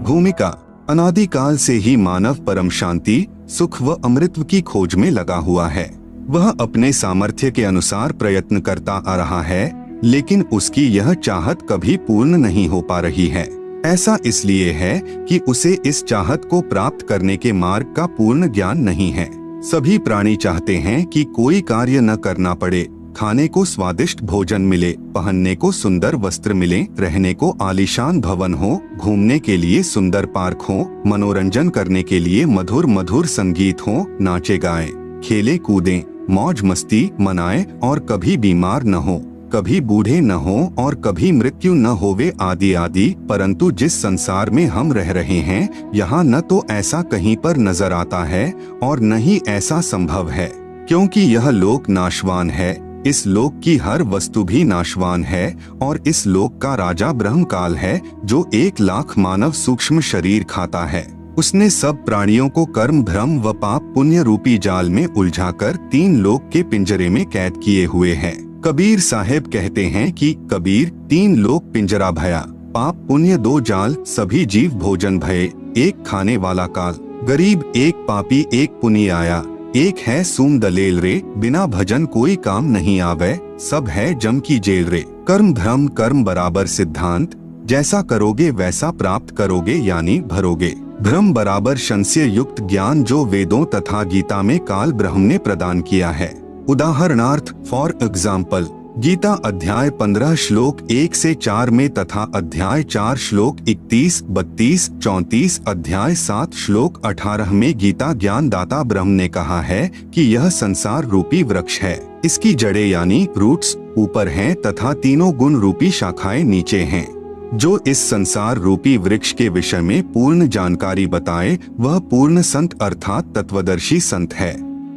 भूमिका। अनादिकाल से ही मानव परम शांति, सुख व अमृत की खोज में लगा हुआ है। वह अपने सामर्थ्य के अनुसार प्रयत्न करता आ रहा है, लेकिन उसकी यह चाहत कभी पूर्ण नहीं हो पा रही है। ऐसा इसलिए है कि उसे इस चाहत को प्राप्त करने के मार्ग का पूर्ण ज्ञान नहीं है। सभी प्राणी चाहते हैं कि कोई कार्य न करना पड़े, खाने को स्वादिष्ट भोजन मिले, पहनने को सुंदर वस्त्र मिले, रहने को आलीशान भवन हो, घूमने के लिए सुंदर पार्क हो, मनोरंजन करने के लिए मधुर मधुर संगीत हो, नाचे गाए, खेले कूदें, मौज मस्ती मनाए और कभी बीमार न हो, कभी बूढ़े न हो और कभी मृत्यु न होवे आदि आदि। परंतु जिस संसार में हम रह रहे हैं, यहाँ न तो ऐसा कहीं पर नजर आता है और न ही ऐसा संभव है, क्योंकि यह लोक नाशवान है। इस लोक की हर वस्तु भी नाशवान है और इस लोक का राजा ब्रह्मकाल है, जो 1,00,000 मानव सूक्ष्म शरीर खाता है। उसने सब प्राणियों को कर्म, भ्रम व पाप पुण्य रूपी जाल में उलझाकर 3 लोक के पिंजरे में कैद किए हुए है। कबीर साहेब कहते हैं कि कबीर 3 लोक पिंजरा भया, पाप पुण्य 2 जाल, सभी जीव भोजन भये, एक खाने वाला काल, गरीब एक पापी एक पुनी आया, एक है सूम दलेल रे, बिना भजन कोई काम नहीं आवे, सब है जम की जेल रे। कर्म भ्रम कर्म बराबर सिद्धांत, जैसा करोगे वैसा प्राप्त करोगे यानी भरोगे। भ्रम बराबर संशय युक्त ज्ञान जो वेदों तथा गीता में काल ब्रह्म ने प्रदान किया है। उदाहरणार्थ फॉर एग्जाम्पल, गीता अध्याय 15 श्लोक 1 से 4 में तथा अध्याय 4 श्लोक 31, 32, 34, अध्याय 7 श्लोक 18 में गीता ज्ञान दाता ब्रह्म ने कहा है कि यह संसार रूपी वृक्ष है। इसकी जड़ें यानी रूट्स ऊपर हैं तथा तीनों गुण रूपी शाखाएं नीचे हैं। जो इस संसार रूपी वृक्ष के विषय में पूर्ण जानकारी बताए वह पूर्ण संत अर्थात तत्वदर्शी संत है।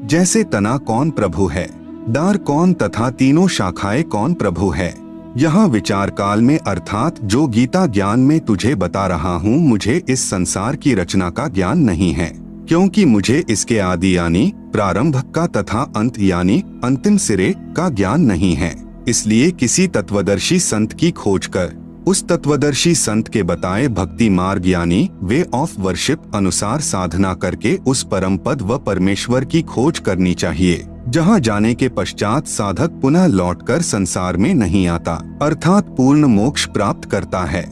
जैसे तना कौन प्रभु है, डार कौन तथा तीनों शाखाएं कौन प्रभु है। यहाँ विचार काल में अर्थात जो गीता ज्ञान में तुझे बता रहा हूँ, मुझे इस संसार की रचना का ज्ञान नहीं है, क्योंकि मुझे इसके आदि यानी प्रारंभ का तथा अंत यानी अंतिम सिरे का ज्ञान नहीं है। इसलिए किसी तत्वदर्शी संत की खोज कर उस तत्वदर्शी संत के बताए भक्ति मार्ग यानी वे ऑफ वर्शिप अनुसार साधना करके उस परम पद व परमेश्वर की खोज करनी चाहिए, जहाँ जाने के पश्चात साधक पुनः लौटकर संसार में नहीं आता, अर्थात पूर्ण मोक्ष प्राप्त करता है।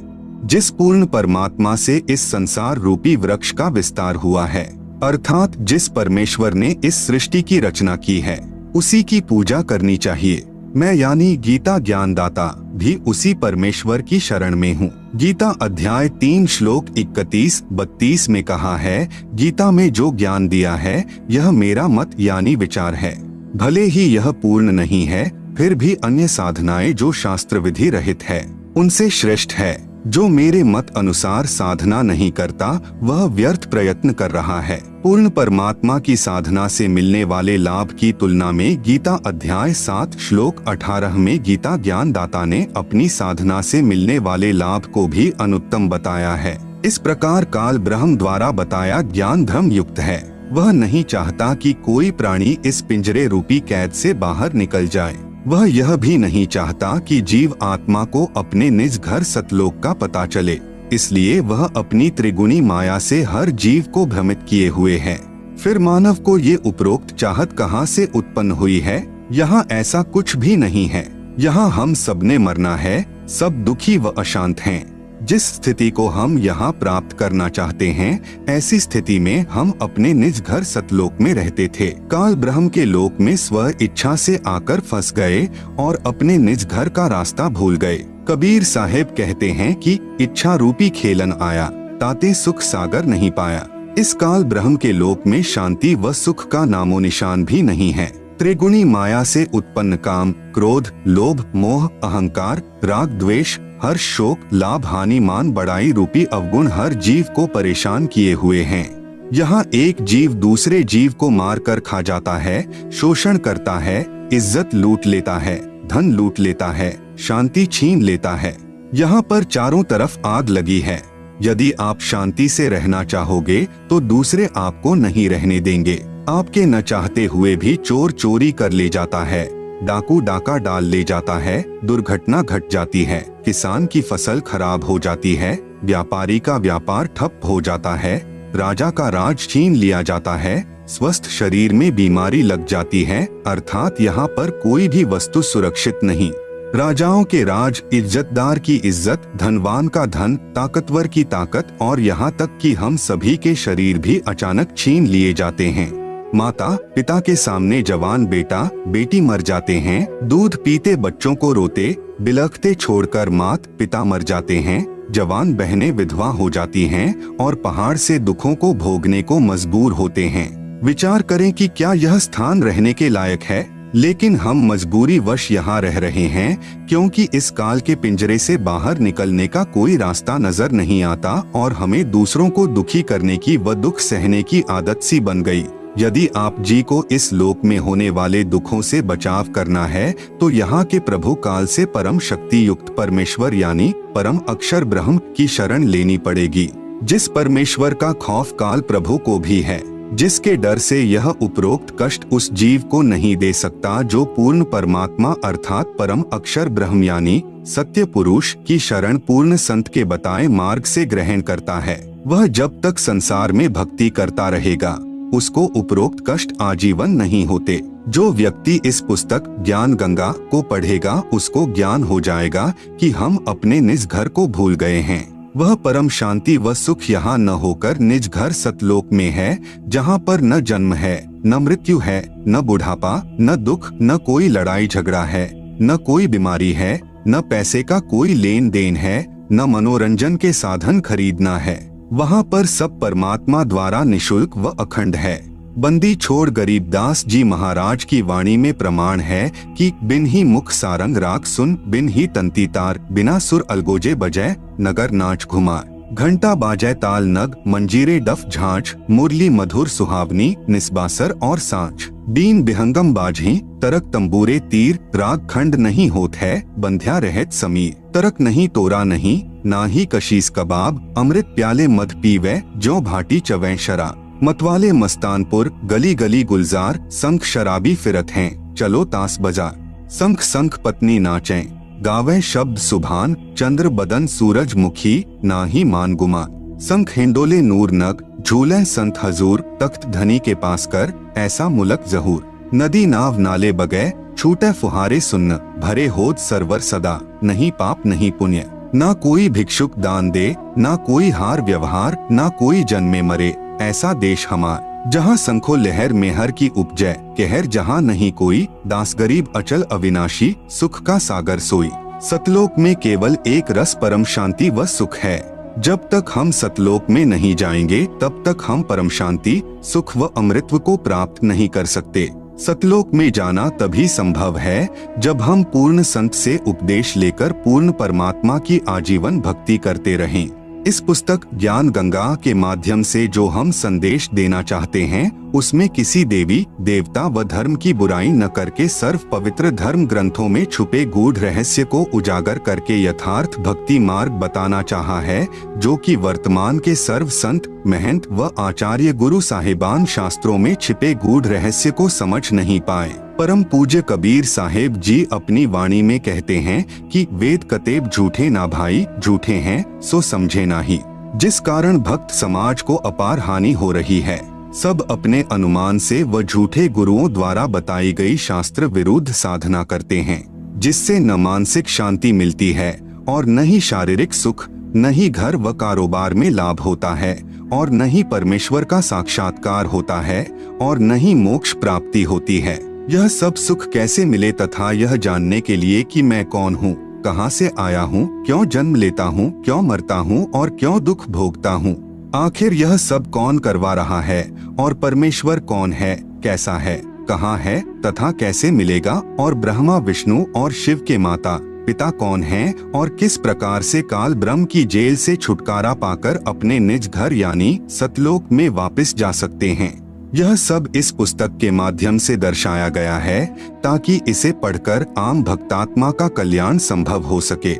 जिस पूर्ण परमात्मा से इस संसार रूपी वृक्ष का विस्तार हुआ है, अर्थात जिस परमेश्वर ने इस सृष्टि की रचना की है, उसी की पूजा करनी चाहिए। मैं यानी गीता ज्ञानदाता भी उसी परमेश्वर की शरण में हूँ। गीता अध्याय 3 श्लोक 31-32 में कहा है, गीता में जो ज्ञान दिया है यह मेरा मत यानी विचार है। भले ही यह पूर्ण नहीं है, फिर भी अन्य साधनाएं जो शास्त्र विधि रहित है उनसे श्रेष्ठ है। जो मेरे मत अनुसार साधना नहीं करता वह व्यर्थ प्रयत्न कर रहा है। पूर्ण परमात्मा की साधना से मिलने वाले लाभ की तुलना में गीता अध्याय 7 श्लोक 18 में गीता ज्ञान दाता ने अपनी साधना से मिलने वाले लाभ को भी अनुत्तम बताया है। इस प्रकार काल ब्रह्म द्वारा बताया ज्ञान धर्म युक्त है। वह नहीं चाहता कि कोई प्राणी इस पिंजरे रूपी कैद से बाहर निकल जाए। वह यह भी नहीं चाहता कि जीव आत्मा को अपने निज घर सतलोक का पता चले, इसलिए वह अपनी त्रिगुणी माया से हर जीव को भ्रमित किए हुए है। फिर मानव को ये उपरोक्त चाहत कहाँ से उत्पन्न हुई है? यहाँ ऐसा कुछ भी नहीं है। यहाँ हम सबने मरना है, सब दुखी व अशांत हैं। जिस स्थिति को हम यहाँ प्राप्त करना चाहते हैं, ऐसी स्थिति में हम अपने निज घर सतलोक में रहते थे। काल ब्रह्म के लोक में स्व इच्छा से आकर फंस गए और अपने निज घर का रास्ता भूल गए। कबीर साहेब कहते हैं कि इच्छा रूपी खेलन आया, ताते सुख सागर नहीं पाया। इस काल ब्रह्म के लोक में शांति व सुख का नामो निशान भी नहीं है। त्रिगुणी माया से उत्पन्न काम, क्रोध, लोभ, मोह, अहंकार, राग, द्वेष, हर्ष, शोक, लाभ, हानि, मान बढ़ाई रूपी अवगुण हर जीव को परेशान किए हुए हैं। यहाँ एक जीव दूसरे जीव को मार कर खा जाता है, शोषण करता है, इज्जत लूट लेता है, धन लूट लेता है, शांति छीन लेता है। यहाँ पर चारों तरफ आग लगी है। यदि आप शांति से रहना चाहोगे तो दूसरे आपको नहीं रहने देंगे। आपके न चाहते हुए भी चोर चोरी कर ले जाता है, डाकू डाका डाल ले जाता है, दुर्घटना घट जाती है, किसान की फसल खराब हो जाती है, व्यापारी का व्यापार ठप हो जाता है, राजा का राज छीन लिया जाता है, स्वस्थ शरीर में बीमारी लग जाती है, अर्थात यहाँ पर कोई भी वस्तु सुरक्षित नहीं। राजाओं के राज, इज्जतदार की इज्जत, धनवान का धन, ताकतवर की ताकत और यहाँ तक कि हम सभी के शरीर भी अचानक छीन लिए जाते हैं। माता पिता के सामने जवान बेटा बेटी मर जाते हैं, दूध पीते बच्चों को रोते बिलखते छोड़कर मात पिता मर जाते हैं, जवान बहनें विधवा हो जाती हैं और पहाड़ से दुखों को भोगने को मजबूर होते हैं। विचार करें कि क्या यह स्थान रहने के लायक है, लेकिन हम मजबूरी वश यहाँ रह रहे हैं क्योंकि इस काल के पिंजरे से बाहर निकलने का कोई रास्ता नजर नहीं आता और हमें दूसरों को दुखी करने की व दुख सहने की आदत सी बन गई। यदि आप जी को इस लोक में होने वाले दुखों से बचाव करना है तो यहाँ के प्रभु काल से परम शक्ति युक्त परमेश्वर यानी परम अक्षर ब्रह्म की शरण लेनी पड़ेगी, जिस परमेश्वर का खौफ काल प्रभु को भी है, जिसके डर से यह उपरोक्त कष्ट उस जीव को नहीं दे सकता जो पूर्ण परमात्मा अर्थात परम अक्षर ब्रह्म यानी सत्य पुरुष की शरण पूर्ण संत के बताए मार्ग से ग्रहण करता है। वह जब तक संसार में भक्ति करता रहेगा उसको उपरोक्त कष्ट आजीवन नहीं होते। जो व्यक्ति इस पुस्तक ज्ञान गंगा को पढ़ेगा उसको ज्ञान हो जाएगा कि हम अपने निज घर को भूल गए हैं। वह परम शांति व सुख यहाँ न होकर निज घर सतलोक में है, जहाँ पर न जन्म है, न मृत्यु है, न बुढ़ापा, न दुख, न कोई लड़ाई झगड़ा है, न कोई बीमारी है, न पैसे का कोई लेन देन है, न मनोरंजन के साधन खरीदना है। वहाँ पर सब परमात्मा द्वारा निशुल्क व अखंड है। बंदी छोड़ गरीबदास जी महाराज की वाणी में प्रमाण है कि बिन ही मुख सारंग राग सुन, बिन ही तंती तार, बिना सुर अलगोजे बजै, नगर नाच घुमा, घंटा बाजै ताल नग, मंजीरे डफ झांझ, मुरली मधुर सुहावनी, निस्बासर और सांच, बीन बिहंगम बाजी, तरक तंबूरे तीर, राग खंड नहीं होत है, बंध्या रहत समीर, तरक नहीं तोरा नहीं, ना ही कशीस कबाब, अमृत प्याले मध पीवे, जो भाटी चवै शराब, मतवाले मस्तानपुर, गली गली गुलजार, संख शराबी फिरत हैं, चलो तास बजा, संख संख पत्नी नाचें, गावे शब्द सुभान, चंद्र बदन सूरज मुखी, ना ही मान गुमा, संख हिंडोले नूर नग, झूले संत हजूर, तख्त धनी के पास कर, ऐसा मुलक जहूर, नदी नाव नाले बगे, छूटे फुहारे सुन्न, भरे होद सरवर सदा, नहीं पाप नहीं पुण्य, ना कोई भिक्षुक दान दे, ना कोई हार व्यवहार, ना कोई जन्मे मरे, ऐसा देश हमार, जहाँ संखो लहर मेहर की उपजय, कहर जहाँ नहीं कोई, दास गरीब अचल अविनाशी, सुख का सागर सोई। सतलोक में केवल एक रस परम शांति व सुख है। जब तक हम सतलोक में नहीं जाएंगे तब तक हम परम शांति, सुख व अमृतत्व को प्राप्त नहीं कर सकते। सतलोक में जाना तभी संभव है जब हम पूर्ण संत से उपदेश लेकर पूर्ण परमात्मा की आजीवन भक्ति करते रहें। इस पुस्तक ज्ञान गंगा के माध्यम से जो हम संदेश देना चाहते हैं उसमें किसी देवी देवता व धर्म की बुराई न करके सर्व पवित्र धर्म ग्रंथों में छुपे गूढ़ रहस्य को उजागर करके यथार्थ भक्ति मार्ग बताना चाहा है, जो कि वर्तमान के सर्व संत महंत व आचार्य गुरु साहिबान शास्त्रों में छिपे गूढ़ रहस्य को समझ नहीं पाए। परम पूज्य कबीर साहेब जी अपनी वाणी में कहते हैं कि वेद कतेब झूठे ना भाई, झूठे हैं सो समझे नाही, जिस कारण भक्त समाज को अपार हानि हो रही है। सब अपने अनुमान से व झूठे गुरुओं द्वारा बताई गई शास्त्र विरुद्ध साधना करते हैं, जिससे न मानसिक शांति मिलती है और न ही शारीरिक सुख, न ही घर व कारोबार में लाभ होता है और न ही परमेश्वर का साक्षात्कार होता है और न ही मोक्ष प्राप्ति होती है। यह सब सुख कैसे मिले तथा यह जानने के लिए कि मैं कौन हूँ, कहाँ से आया हूँ, क्यों जन्म लेता हूँ, क्यों मरता हूँ और क्यों दुख भोगता हूँ, आखिर यह सब कौन करवा रहा है और परमेश्वर कौन है, कैसा है, कहाँ है तथा कैसे मिलेगा और ब्रह्मा विष्णु और शिव के माता पिता कौन हैं और किस प्रकार से काल ब्रह्म की जेल से छुटकारा पाकर अपने निज घर यानी सतलोक में वापस जा सकते हैं। यह सब इस पुस्तक के माध्यम से दर्शाया गया है ताकि इसे पढ़कर आम भक्तात्मा का कल्याण संभव हो सके।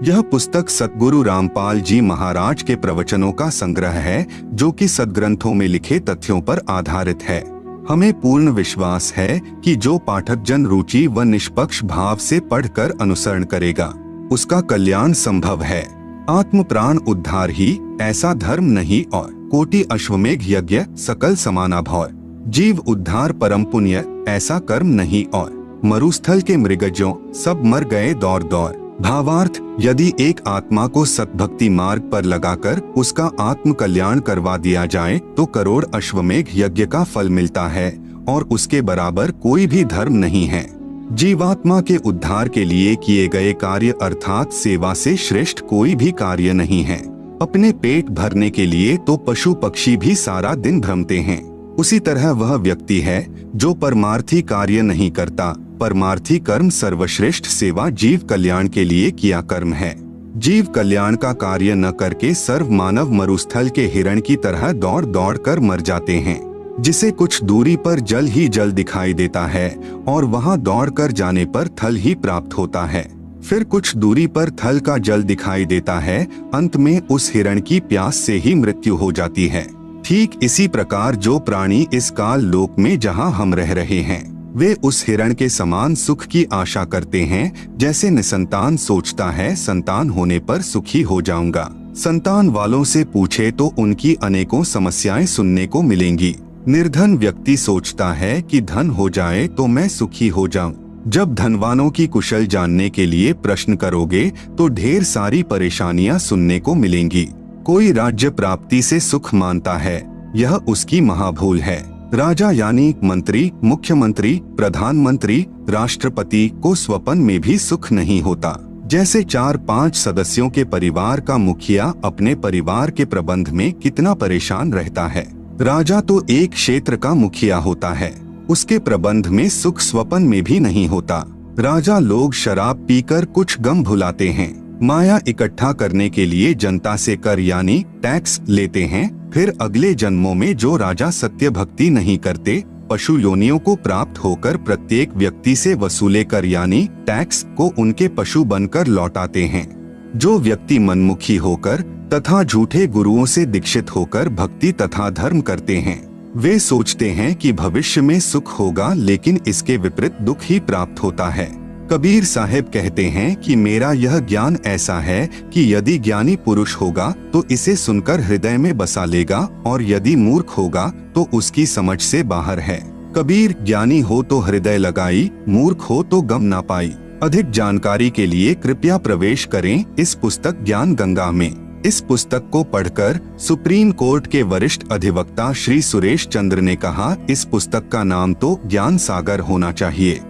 यह पुस्तक सतगुरु रामपाल जी महाराज के प्रवचनों का संग्रह है जो कि सदग्रंथों में लिखे तथ्यों पर आधारित है। हमें पूर्ण विश्वास है कि जो पाठक जन रुचि व निष्पक्ष भाव से पढ़कर अनुसरण करेगा उसका कल्याण संभव है। आत्म प्राण उद्धार ही ऐसा धर्म नहीं और कोटि अश्वमेघ यज्ञ सकल समाना भौर। जीव उद्धार परम पुण्य ऐसा कर्म नहीं और मरुस्थल के मृगजों सब मर गए दौड़ दौड़। भावार्थ, यदि एक आत्मा को सतभक्ति मार्ग पर लगाकर उसका आत्म कल्याण करवा दिया जाए तो करोड़ अश्वमेघ यज्ञ का फल मिलता है और उसके बराबर कोई भी धर्म नहीं है। जीवात्मा के उद्धार के लिए किए गए कार्य अर्थात सेवा से श्रेष्ठ कोई भी कार्य नहीं है। अपने पेट भरने के लिए तो पशु पक्षी भी सारा दिन भ्रमते हैं, उसी तरह वह व्यक्ति है जो परमार्थी कार्य नहीं करता। परमार्थी कर्म सर्वश्रेष्ठ सेवा जीव कल्याण के लिए किया कर्म है। जीव कल्याण का कार्य न करके सर्व मानव मरुस्थल के हिरण की तरह दौड़ दौड़ कर मर जाते हैं, जिसे कुछ दूरी पर जल ही जल दिखाई देता है और वहां दौड़ कर जाने पर थल ही प्राप्त होता है। फिर कुछ दूरी पर थल का जल दिखाई देता है, अंत में उस हिरण की प्यास से ही मृत्यु हो जाती है। ठीक इसी प्रकार जो प्राणी इस काल लोक में जहां हम रह रहे हैं वे उस हिरण के समान सुख की आशा करते हैं, जैसे निसंतान सोचता है संतान होने पर सुखी हो जाऊंगा। संतान वालों से पूछे तो उनकी अनेकों समस्याएं सुनने को मिलेंगी। निर्धन व्यक्ति सोचता है कि धन हो जाए तो मैं सुखी हो जाऊं। जब धनवानों की कुशल जानने के लिए प्रश्न करोगे तो ढेर सारी परेशानियां सुनने को मिलेंगी। कोई राज्य प्राप्ति से सुख मानता है, यह उसकी महाभूल है। राजा यानी मंत्री, मुख्यमंत्री, प्रधानमंत्री, राष्ट्रपति को स्वप्न में भी सुख नहीं होता। जैसे 4-5 सदस्यों के परिवार का मुखिया अपने परिवार के प्रबंध में कितना परेशान रहता है। राजा तो एक क्षेत्र का मुखिया होता है, उसके प्रबंध में सुख स्वप्न में भी नहीं होता। राजा लोग शराब पीकर कुछ गम भुलाते हैं, माया इकट्ठा करने के लिए जनता से कर यानी टैक्स लेते हैं। फिर अगले जन्मों में जो राजा सत्य भक्ति नहीं करते, पशु योनियों को प्राप्त होकर प्रत्येक व्यक्ति से वसूले कर यानी टैक्स को उनके पशु बनकर लौटाते हैं। जो व्यक्ति मनमुखी होकर तथा झूठे गुरुओं से दीक्षित होकर भक्ति तथा धर्म करते हैं, वे सोचते हैं कि भविष्य में सुख होगा, लेकिन इसके विपरीत दुख ही प्राप्त होता है। कबीर साहब कहते हैं कि मेरा यह ज्ञान ऐसा है कि यदि ज्ञानी पुरुष होगा तो इसे सुनकर हृदय में बसा लेगा और यदि मूर्ख होगा तो उसकी समझ से बाहर है। कबीर, ज्ञानी हो तो हृदय लगाई, मूर्ख हो तो गम ना पाई। अधिक जानकारी के लिए कृपया प्रवेश करें इस पुस्तक ज्ञान गंगा में। इस पुस्तक को पढ़कर सुप्रीम कोर्ट के वरिष्ठ अधिवक्ता श्री सुरेश चंद्र ने कहा, इस पुस्तक का नाम तो ज्ञान सागर होना चाहिए।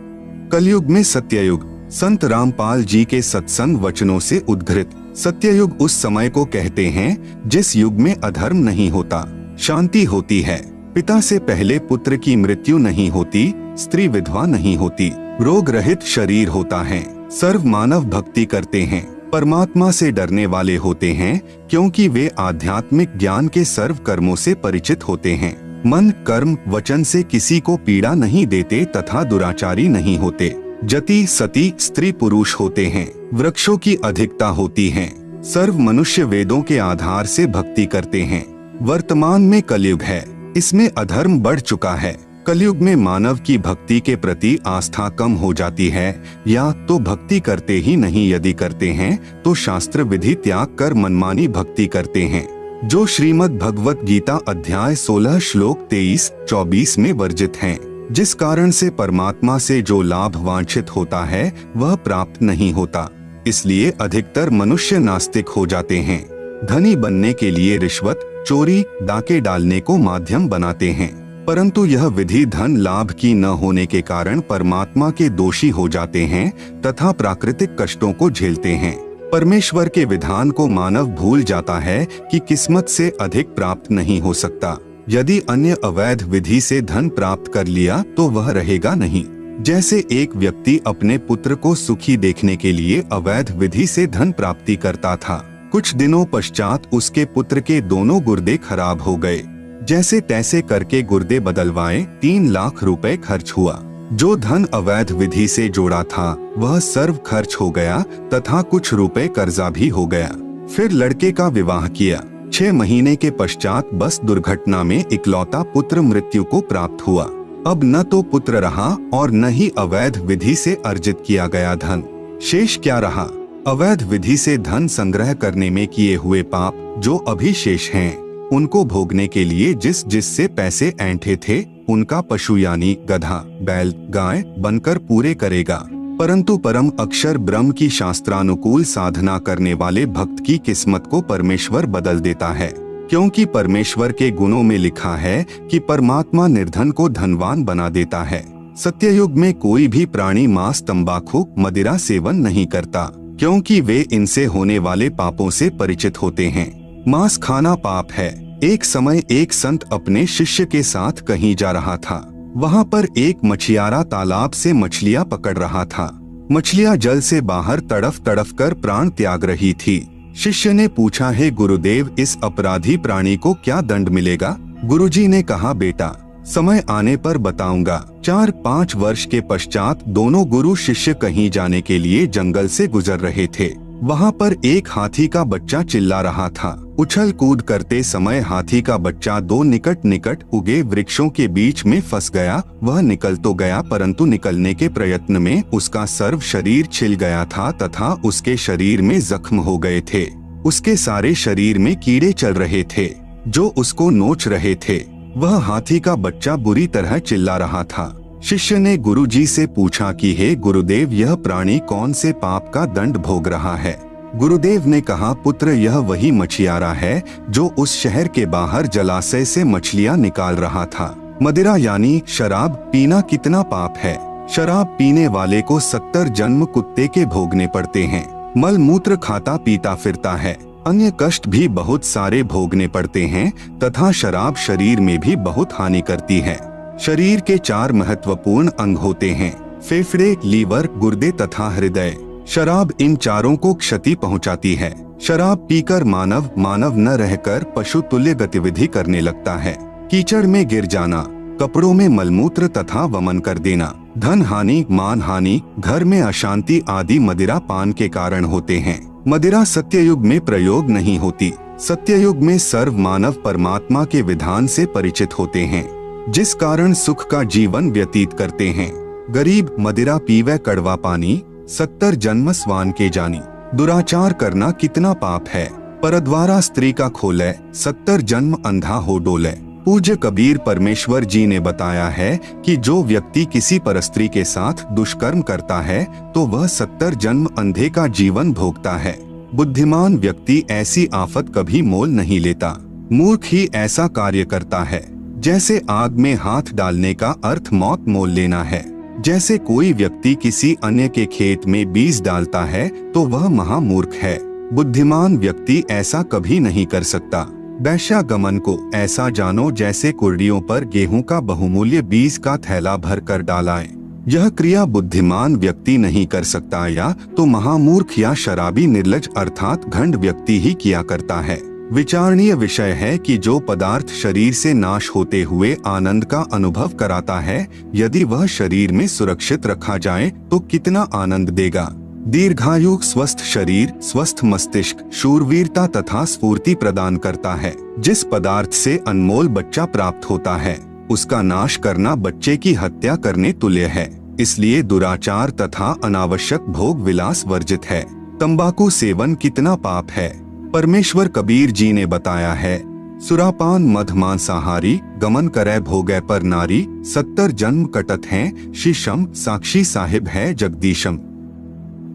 कलयुग में सत्ययुग। संत रामपाल जी के सत्संग वचनों से उद्घृत। सत्ययुग उस समय को कहते हैं जिस युग में अधर्म नहीं होता, शांति होती है, पिता से पहले पुत्र की मृत्यु नहीं होती, स्त्री विधवा नहीं होती, रोग रहित शरीर होता है, सर्व मानव भक्ति करते हैं, परमात्मा से डरने वाले होते हैं क्योंकि वे आध्यात्मिक ज्ञान के सर्व कर्मों से परिचित होते हैं। मन, कर्म, वचन से किसी को पीड़ा नहीं देते तथा दुराचारी नहीं होते। जति, सती, स्त्री पुरुष होते हैं, वृक्षों की अधिकता होती है, सर्व मनुष्य वेदों के आधार से भक्ति करते हैं। वर्तमान में कलयुग है, इसमें अधर्म बढ़ चुका है। कलयुग में मानव की भक्ति के प्रति आस्था कम हो जाती है या तो भक्ति करते ही नहीं, यदि करते हैं तो शास्त्र विधि त्याग कर मनमानी भक्ति करते हैं, जो श्रीमद् भगवत गीता अध्याय 16 श्लोक 23-24 में वर्जित हैं, जिस कारण से परमात्मा से जो लाभ वांछित होता है वह प्राप्त नहीं होता। इसलिए अधिकतर मनुष्य नास्तिक हो जाते हैं। धनी बनने के लिए रिश्वत, चोरी, डाके डालने को माध्यम बनाते हैं, परंतु यह विधि धन लाभ की न होने के कारण परमात्मा के दोषी हो जाते हैं तथा प्राकृतिक कष्टों को झेलते हैं। परमेश्वर के विधान को मानव भूल जाता है कि किस्मत से अधिक प्राप्त नहीं हो सकता। यदि अन्य अवैध विधि से धन प्राप्त कर लिया तो वह रहेगा नहीं। जैसे एक व्यक्ति अपने पुत्र को सुखी देखने के लिए अवैध विधि से धन प्राप्ति करता था, कुछ दिनों पश्चात उसके पुत्र के दोनों गुर्दे खराब हो गए। जैसे तैसे करके गुर्दे बदलवाए 3 लाख रुपए खर्च हुआ। जो धन अवैध विधि से जोड़ा था वह सर्व खर्च हो गया तथा कुछ रुपए कर्जा भी हो गया। फिर लड़के का विवाह किया। 6 महीने के पश्चात बस दुर्घटना में इकलौता पुत्र मृत्यु को प्राप्त हुआ। अब न तो पुत्र रहा और न ही अवैध विधि से अर्जित किया गया धन। शेष क्या रहा? अवैध विधि से धन संग्रह करने में किए हुए पाप जो अभी शेष हैं, उनको भोगने के लिए जिससे पैसे ऐंठे थे उनका पशु यानी गधा, बैल, गाय बनकर पूरे करेगा। परंतु परम अक्षर ब्रह्म की शास्त्रानुकूल साधना करने वाले भक्त की किस्मत को परमेश्वर बदल देता है, क्योंकि परमेश्वर के गुणों में लिखा है कि परमात्मा निर्धन को धनवान बना देता है। सत्ययुग में कोई भी प्राणी मांस, तंबाकू, मदिरा सेवन नहीं करता, क्योंकि वे इनसे होने वाले पापों से परिचित होते हैं। मांस खाना पाप है। एक समय एक संत अपने शिष्य के साथ कहीं जा रहा था। वहाँ पर एक मछियारा तालाब से मछलियाँ पकड़ रहा था। मछलियाँ जल से बाहर तड़फ तड़फ कर प्राण त्याग रही थी। शिष्य ने पूछा, हे गुरुदेव, इस अपराधी प्राणी को क्या दंड मिलेगा? गुरुजी ने कहा, बेटा, समय आने पर बताऊंगा। 4-5 वर्ष के पश्चात दोनों गुरु शिष्य कहीं जाने के लिए जंगल से गुजर रहे थे। वहाँ पर एक हाथी का बच्चा चिल्ला रहा था। उछल कूद करते समय हाथी का बच्चा 2 निकट निकट उगे वृक्षों के बीच में फंस गया। वह निकल तो गया, परंतु निकलने के प्रयत्न में उसका सर्व शरीर छिल गया था तथा उसके शरीर में जख्म हो गए थे। उसके सारे शरीर में कीड़े चल रहे थे जो उसको नोच रहे थे। वह हाथी का बच्चा बुरी तरह चिल्ला रहा था। शिष्य ने गुरुजी से पूछा कि हे गुरुदेव, यह प्राणी कौन से पाप का दंड भोग रहा है? गुरुदेव ने कहा, पुत्र, यह वही मछियारा है जो उस शहर के बाहर जलाशय से मछलियां निकाल रहा था। मदिरा यानी शराब पीना कितना पाप है। शराब पीने वाले को 70 जन्म कुत्ते के भोगने पड़ते हैं। मल मूत्र खाता पीता फिरता है। अन्य कष्ट भी बहुत सारे भोगने पड़ते हैं तथा शराब शरीर में भी बहुत हानि करती है। शरीर के 4 महत्वपूर्ण अंग होते हैं, फेफड़े, लीवर, गुर्दे तथा हृदय। शराब इन चारों को क्षति पहुंचाती है। शराब पीकर मानव न रहकर पशु तुल्य गतिविधि करने लगता है। कीचड़ में गिर जाना, कपड़ों में मलमूत्र तथा वमन कर देना, धन हानि, मान हानि, घर में अशांति आदि मदिरा पान के कारण होते हैं। मदिरा सत्ययुग में प्रयोग नहीं होती। सत्ययुग में सर्व मानव परमात्मा के विधान से परिचित होते हैं, जिस कारण सुख का जीवन व्यतीत करते हैं। गरीब मदिरा पीवे कड़वा पानी, 70 जन्म स्वान के जानी। दुराचार करना कितना पाप है। परद्वारा स्त्री का खोले, 70 जन्म अंधा हो डोले। पूज्य कबीर परमेश्वर जी ने बताया है कि जो व्यक्ति किसी परस्त्री के साथ दुष्कर्म करता है तो वह 70 जन्म अंधे का जीवन भोगता है। बुद्धिमान व्यक्ति ऐसी आफत कभी मोल नहीं लेता। मूर्ख ही ऐसा कार्य करता है। जैसे आग में हाथ डालने का अर्थ मौत मोल लेना है। जैसे कोई व्यक्ति किसी अन्य के खेत में बीज डालता है तो वह महामूर्ख है। बुद्धिमान व्यक्ति ऐसा कभी नहीं कर सकता। वैश्यागमन को ऐसा जानो जैसे कुर्डियों पर गेहूं का बहुमूल्य बीज का थैला भर कर डालाएं। यह क्रिया बुद्धिमान व्यक्ति नहीं कर सकता, या तो महामूर्ख या शराबी निर्लज अर्थात घंड व्यक्ति ही किया करता है। विचारणीय विषय है कि जो पदार्थ शरीर से नाश होते हुए आनंद का अनुभव कराता है, यदि वह शरीर में सुरक्षित रखा जाए तो कितना आनंद देगा। दीर्घायु, स्वस्थ शरीर, स्वस्थ मस्तिष्क, शूरवीरता तथा स्फूर्ति प्रदान करता है। जिस पदार्थ से अनमोल बच्चा प्राप्त होता है, उसका नाश करना बच्चे की हत्या करने तुल्य है। इसलिए दुराचार तथा अनावश्यक भोग विलास वर्जित है। तंबाकू सेवन कितना पाप है। परमेश्वर कबीर जी ने बताया है, सुरापान मध मांसाहारी, गमन करे भोगे पर नारी, 70 जन्म कटत हैं, शीशम साक्षी साहिब है जगदीशम।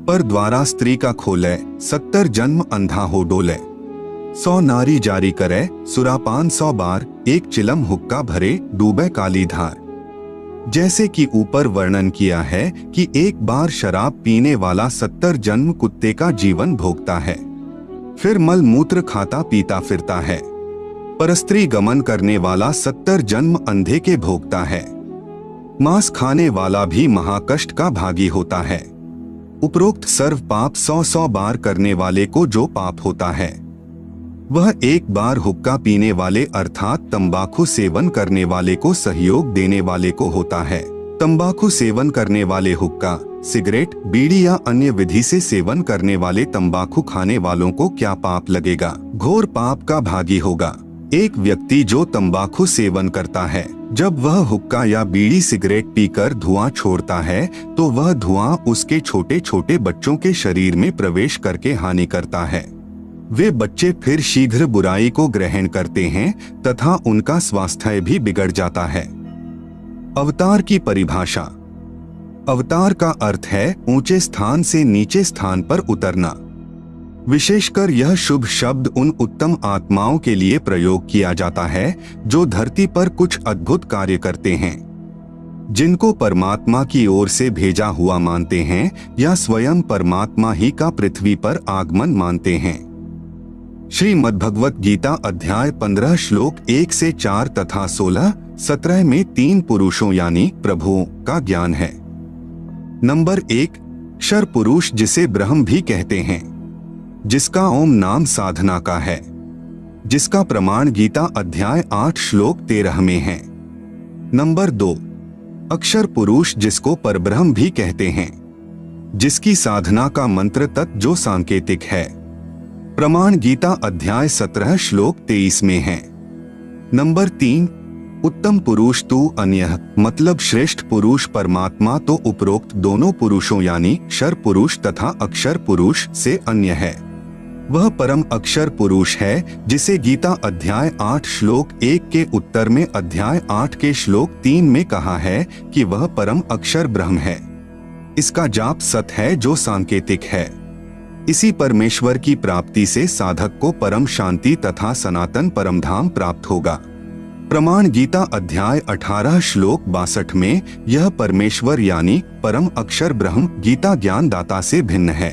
पर द्वारा स्त्री का खोले, 70 जन्म अंधा हो डोले। 100 नारी जारी करे, सुरापान 100 बार, एक चिलम हुक्का भरे, डूबे काली धार। जैसे कि ऊपर वर्णन किया है कि एक बार शराब पीने वाला 70 जन्म कुत्ते का जीवन भोगता है, फिर मल मूत्र खाता पीता फिरता है। परस्त्री गमन करने वाला 70 जन्म अंधे के भोगता है। मांस खाने वाला भी महाकष्ट का भागी होता है। उपरोक्त सर्व पाप 100 बार करने वाले को जो पाप होता है, वह एक बार हुक्का पीने वाले अर्थात तंबाकू सेवन करने वाले को सहयोग देने वाले को होता है। तंबाकू सेवन करने वाले हुक्का, सिगरेट, बीड़ी या अन्य विधि से सेवन करने वाले तंबाकू खाने वालों को क्या पाप लगेगा? घोर पाप का भागी होगा। एक व्यक्ति जो तंबाकू सेवन करता है जब वह हुक्का या बीड़ी सिगरेट पीकर धुआं छोड़ता है तो वह धुआं उसके छोटे छोटे बच्चों के शरीर में प्रवेश करके हानि करता है। वे बच्चे फिर शीघ्र बुराई को ग्रहण करते हैं तथा उनका स्वास्थ्य भी बिगड़ जाता है। अवतार की परिभाषा। अवतार का अर्थ है ऊंचे स्थान से नीचे स्थान पर उतरना। विशेषकर यह शुभ शब्द उन उत्तम आत्माओं के लिए प्रयोग किया जाता है जो धरती पर कुछ अद्भुत कार्य करते हैं, जिनको परमात्मा की ओर से भेजा हुआ मानते हैं या स्वयं परमात्मा ही का पृथ्वी पर आगमन मानते हैं। श्रीमद्भगवत गीता अध्याय 15 श्लोक 1 से 4 तथा 16-17 में 3 पुरुषों यानी प्रभुओं का ज्ञान है। नंबर 1, क्षर पुरुष जिसे ब्रह्म भी कहते हैं, जिसका ओम नाम साधना का है, जिसका प्रमाण गीता अध्याय 8 श्लोक 13 में है। नंबर 2, अक्षर पुरुष जिसको परब्रह्म भी कहते हैं, जिसकी साधना का मंत्र तत् जो सांकेतिक है, प्रमाण गीता अध्याय 17 श्लोक 23 में है। नंबर 3, उत्तम पुरुष तू अन्यः मतलब श्रेष्ठ पुरुष परमात्मा तो उपरोक्त दोनों पुरुषों यानी क्षर पुरुष तथा अक्षर पुरुष से अन्य है। वह परम अक्षर पुरुष है जिसे गीता अध्याय 8 श्लोक 1 के उत्तर में अध्याय 8 के श्लोक 3 में कहा है कि वह परम अक्षर ब्रह्म है। इसका जाप सत है जो सांकेतिक है। इसी परमेश्वर की प्राप्ति से साधक को परम शांति तथा सनातन परमधाम प्राप्त होगा। प्रमाण गीता अध्याय 18 श्लोक 62 में यह परमेश्वर यानी परम अक्षर ब्रह्म गीता ज्ञान दाता से भिन्न है।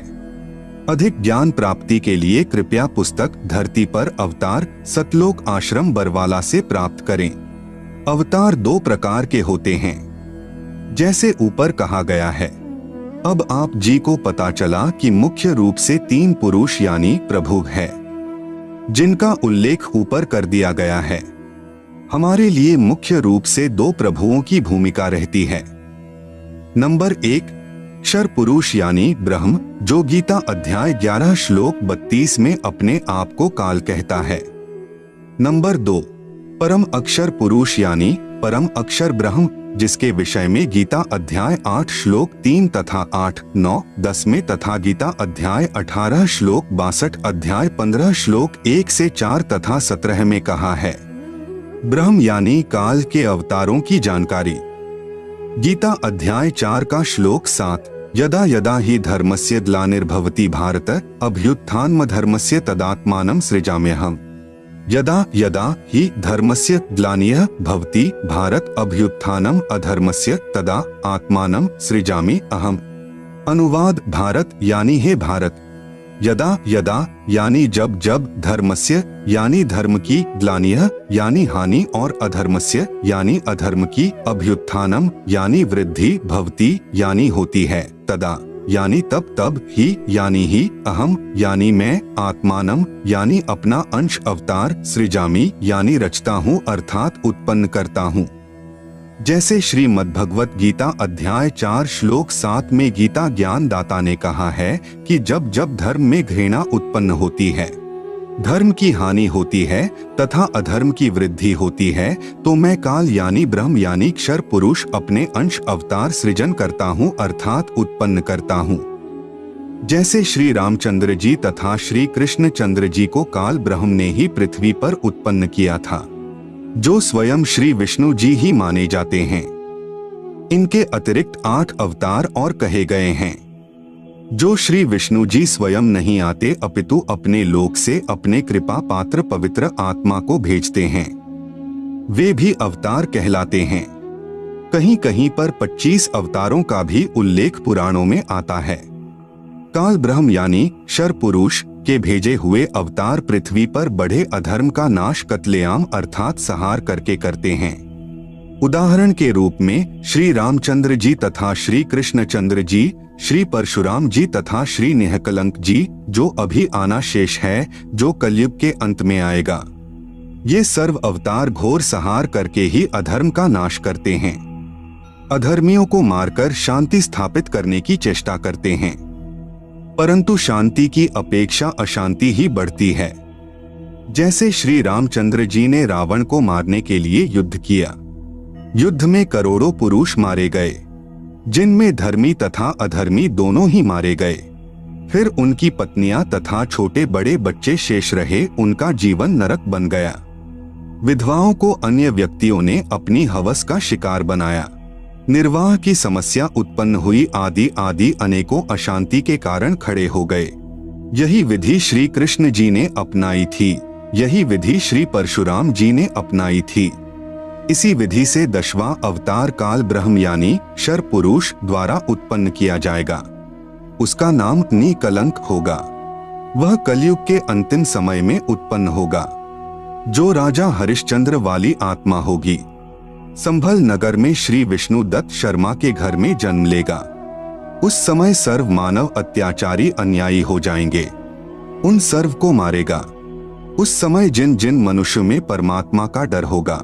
अधिक ज्ञान प्राप्ति के लिए कृपया पुस्तक धरती पर अवतार सतलोक आश्रम बरवाला से प्राप्त करें। अवतार 2 प्रकार के होते हैं, जैसे ऊपर कहा गया है। अब आप जी को पता चला कि मुख्य रूप से 3 पुरुष यानी प्रभु है, जिनका उल्लेख ऊपर कर दिया गया है। हमारे लिए मुख्य रूप से 2 प्रभुओं की भूमिका रहती है। नंबर 1, क्षर पुरुष यानी ब्रह्म जो गीता अध्याय 11 श्लोक 32 में अपने आप को काल कहता है। नंबर 2, परम अक्षर पुरुष यानी परम अक्षर ब्रह्म जिसके विषय में गीता अध्याय 8 श्लोक 3 तथा 8, 9, 10 में तथा गीता अध्याय 18 श्लोक 62 अध्याय 15 श्लोक 1 से 4 तथा 17 में कहा है। ब्रह्म यानी काल के अवतारों की जानकारी। गीता अध्याय 4 का श्लोक 7, यदा यदा हि धर्मस्य ग्लानिर्भवति भारत अभ्युत्थानमधर्मस्य तदात्मानं सृजाम्यहम्। यदा यदा हि धर्मस्य ग्लानिः भवति भारत अभ्युत्थानम् अधर्मस्य तदा आत्मानं सृजामि अहम्। अनुवाद भारत यानी हे भारत, यदा यदा यानी जब जब, धर्मस्य यानी धर्म की, ग्लानियः यानी हानि और अधर्मस्य यानी अधर्म की, अभ्युत्थानम यानी वृद्धि, भवति यानी होती है, तदा यानी तब तब, ही यानी ही, अहम यानी मैं, आत्मानम यानी अपना अंश, अवतार, सृजामि यानी रचता हूँ अर्थात उत्पन्न करता हूँ। जैसे श्रीमद्भगवत गीता अध्याय 4 श्लोक 7 में गीता ज्ञान दाता ने कहा है कि जब जब धर्म में घृणा उत्पन्न होती है, धर्म की हानि होती है तथा अधर्म की वृद्धि होती है, तो मैं काल यानी ब्रह्म यानी क्षर पुरुष अपने अंश अवतार सृजन करता हूँ अर्थात उत्पन्न करता हूँ। जैसे श्री रामचंद्र जी तथा श्री कृष्ण चंद्र जी को काल ब्रह्म ने ही पृथ्वी पर उत्पन्न किया था, जो स्वयं श्री विष्णु जी ही माने जाते हैं। इनके अतिरिक्त 8 अवतार और कहे गए हैं, जो श्री विष्णु जी स्वयं नहीं आते अपितु अपने लोक से अपने कृपा पात्र पवित्र आत्मा को भेजते हैं। वे भी अवतार कहलाते हैं। कहीं कहीं पर 25 अवतारों का भी उल्लेख पुराणों में आता है। काल ब्रह्म यानी क्षर पुरुष के भेजे हुए अवतार पृथ्वी पर बढ़े अधर्म का नाश कत्लेआम अर्थात संहार करके करते हैं। उदाहरण के रूप में श्री रामचंद्र जी तथा श्री कृष्णचंद्र जी, श्री परशुराम जी तथा श्री निहकलंक जी, जो अभी आना शेष है, जो कलयुग के अंत में आएगा। ये सर्व अवतार घोर संहार करके ही अधर्म का नाश करते हैं, अधर्मियों को मारकर शांति स्थापित करने की चेष्टा करते हैं। परंतु शांति की अपेक्षा अशांति ही बढ़ती है। जैसे श्री रामचंद्र जी ने रावण को मारने के लिए युद्ध किया, युद्ध में करोड़ों पुरुष मारे गए, जिनमें धर्मी तथा अधर्मी दोनों ही मारे गए। फिर उनकी पत्नियां तथा छोटे बड़े बच्चे शेष रहे, उनका जीवन नरक बन गया। विधवाओं को अन्य व्यक्तियों ने अपनी हवस का शिकार बनाया। निर्वाह की समस्या उत्पन्न हुई, आदि आदि अनेकों अशांति के कारण खड़े हो गए। यही विधि श्री कृष्ण जी ने अपनाई थी, यही विधि श्री परशुराम जी ने अपनाई थी। इसी विधि से 10वां अवतार काल ब्रह्म यानी शर पुरुष द्वारा उत्पन्न किया जाएगा। उसका नाम निकलंक होगा। वह कलयुग के अंतिम समय में उत्पन्न होगा, जो राजा हरिश्चंद्र वाली आत्मा होगी। संभल नगर में श्री विष्णु दत्त शर्मा के घर में जन्म लेगा। उस समय सर्व मानव अत्याचारी अन्यायी हो जाएंगे, उन सर्व को मारेगा। उस समय जिन जिन मनुष्य में परमात्मा का डर होगा,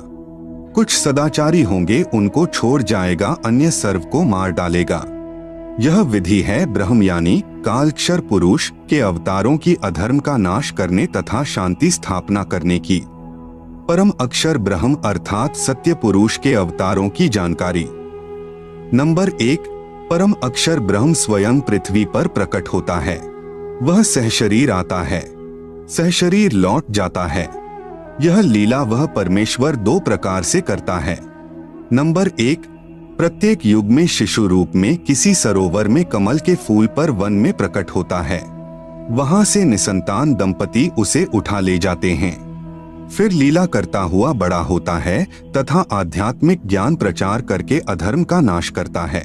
कुछ सदाचारी होंगे, उनको छोड़ जाएगा, अन्य सर्व को मार डालेगा। यह विधि है ब्रह्म यानी कालक्षर पुरुष के अवतारों की अधर्म का नाश करने तथा शांति स्थापना करने की। परम अक्षर ब्रह्म अर्थात सत्य पुरुष के अवतारों की जानकारी। नंबर 1, परम अक्षर ब्रह्म स्वयं पृथ्वी पर प्रकट होता है। वह सहशरीर आता है, सहशरीर लौट जाता है। यह लीला वह परमेश्वर 2 प्रकार से करता है। नंबर 1, प्रत्येक युग में शिशु रूप में किसी सरोवर में कमल के फूल पर वन में प्रकट होता है। वहां से निसंतान दंपति उसे उठा ले जाते हैं। फिर लीला करता हुआ बड़ा होता है तथा आध्यात्मिक ज्ञान प्रचार करके अधर्म का नाश करता है।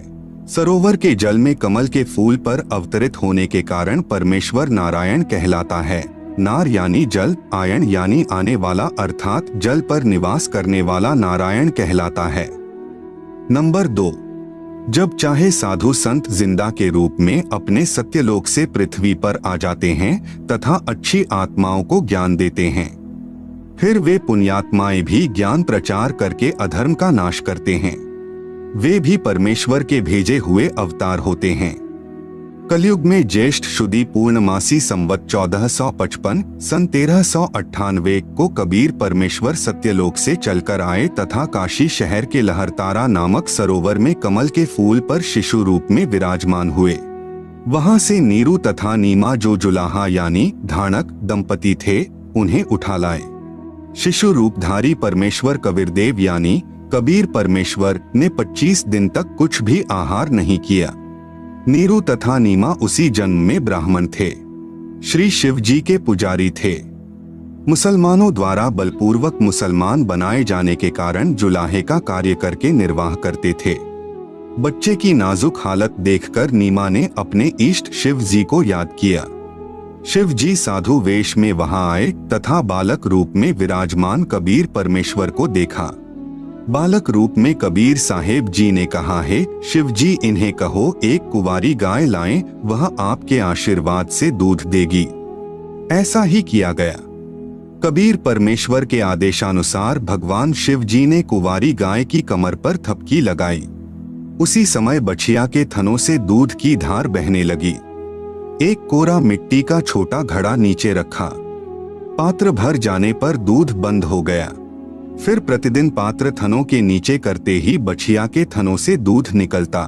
सरोवर के जल में कमल के फूल पर अवतरित होने के कारण परमेश्वर नारायण कहलाता है। नार यानी जल, आयन यानी आने वाला, अर्थात जल पर निवास करने वाला नारायण कहलाता है। नंबर 2, जब चाहे साधु संत जिंदा के रूप में अपने सत्यलोक से पृथ्वी पर आ जाते हैं तथा अच्छी आत्माओं को ज्ञान देते हैं। फिर वे पुण्यात्माएं भी ज्ञान प्रचार करके अधर्म का नाश करते हैं। वे भी परमेश्वर के भेजे हुए अवतार होते हैं। कलयुग में ज्येष्ठ शुदी पूर्णमासी संवत 1455 सन 1398 को कबीर परमेश्वर सत्यलोक से चलकर आए तथा काशी शहर के लहरतारा नामक सरोवर में कमल के फूल पर शिशु रूप में विराजमान हुए। वहां से नीरू तथा नीमा जो जुलाहा यानी धानक दंपति थे, उन्हें उठा लाए। शिशु रूपधारी परमेश्वर कबीरदेव यानी कबीर परमेश्वर ने 25 दिन तक कुछ भी आहार नहीं किया। नीरू तथा नीमा उसी जन्म में ब्राह्मण थे, श्री शिव जी के पुजारी थे। मुसलमानों द्वारा बलपूर्वक मुसलमान बनाए जाने के कारण जुलाहे का कार्य करके निर्वाह करते थे। बच्चे की नाजुक हालत देखकर नीमा ने अपने इष्ट शिव जी को याद किया। शिव जी साधु वेश में वहां आए तथा बालक रूप में विराजमान कबीर परमेश्वर को देखा। बालक रूप में कबीर साहेब जी ने कहा, है शिव जी, इन्हें कहो एक कुंवारी गाय लाएं, वह आपके आशीर्वाद से दूध देगी। ऐसा ही किया गया। कबीर परमेश्वर के आदेशानुसार भगवान शिव जी ने कुंवारी गाय की कमर पर थपकी लगाई। उसी समय बछिया के थनों से दूध की धार बहने लगी। एक कोरा मिट्टी का छोटा घड़ा नीचे रखा। पात्र भर जाने पर दूध बंद हो गया। फिर प्रतिदिन पात्र थनों के नीचे करते ही बछिया के थनों से दूध निकलता।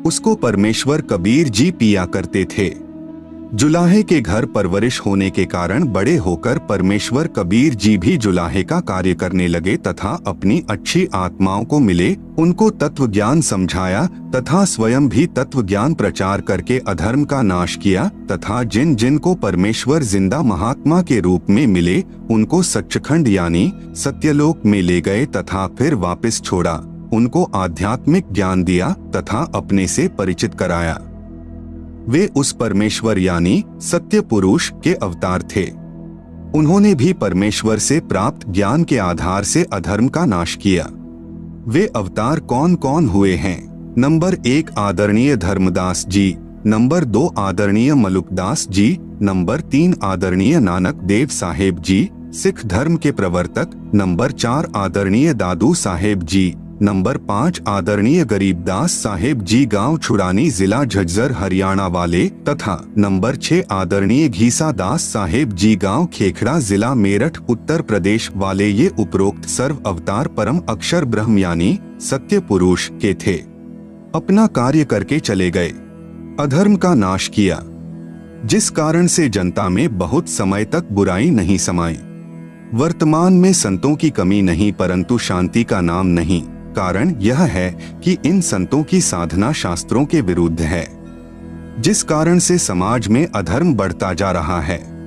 उसको परमेश्वर कबीर जी पिया करते थे। जुलाहे के घर परवरिश होने के कारण बड़े होकर परमेश्वर कबीर जी भी जुलाहे का कार्य करने लगे तथा अपनी अच्छी आत्माओं को मिले, उनको तत्व ज्ञान समझाया तथा स्वयं भी तत्व ज्ञान प्रचार करके अधर्म का नाश किया तथा जिन जिन को परमेश्वर जिंदा महात्मा के रूप में मिले, उनको सच्चखंड यानी सत्यलोक में ले गए तथा फिर वापस छोड़ा। उनको आध्यात्मिक ज्ञान दिया तथा अपने से परिचित कराया। वे उस परमेश्वर यानी सत्य पुरुष के अवतार थे। उन्होंने भी परमेश्वर से प्राप्त ज्ञान के आधार से अधर्म का नाश किया। वे अवतार कौन कौन हुए हैं? नंबर 1 आदरणीय धर्मदास जी, नंबर 2 आदरणीय मलुकदास जी, नंबर 3 आदरणीय नानक देव साहेब जी, सिख धर्म के प्रवर्तक, नंबर 4 आदरणीय दादू साहेब जी, नंबर 5 आदरणीय गरीबदास साहेब जी गांव छुड़ानी जिला झज्जर हरियाणा वाले तथा नंबर 6 आदरणीय घीसा दास साहेब जी गांव खेखड़ा जिला मेरठ उत्तर प्रदेश वाले। ये उपरोक्त सर्व अवतार परम अक्षर ब्रह्म यानी सत्य पुरुष के थे। अपना कार्य करके चले गए, अधर्म का नाश किया, जिस कारण से जनता में बहुत समय तक बुराई नहीं समाई। वर्तमान में संतों की कमी नहीं, परंतु शांति का नाम नहीं। कारण यह है कि इन संतों की साधना शास्त्रों के विरुद्ध है, जिस कारण से समाज में अधर्म बढ़ता जा रहा है।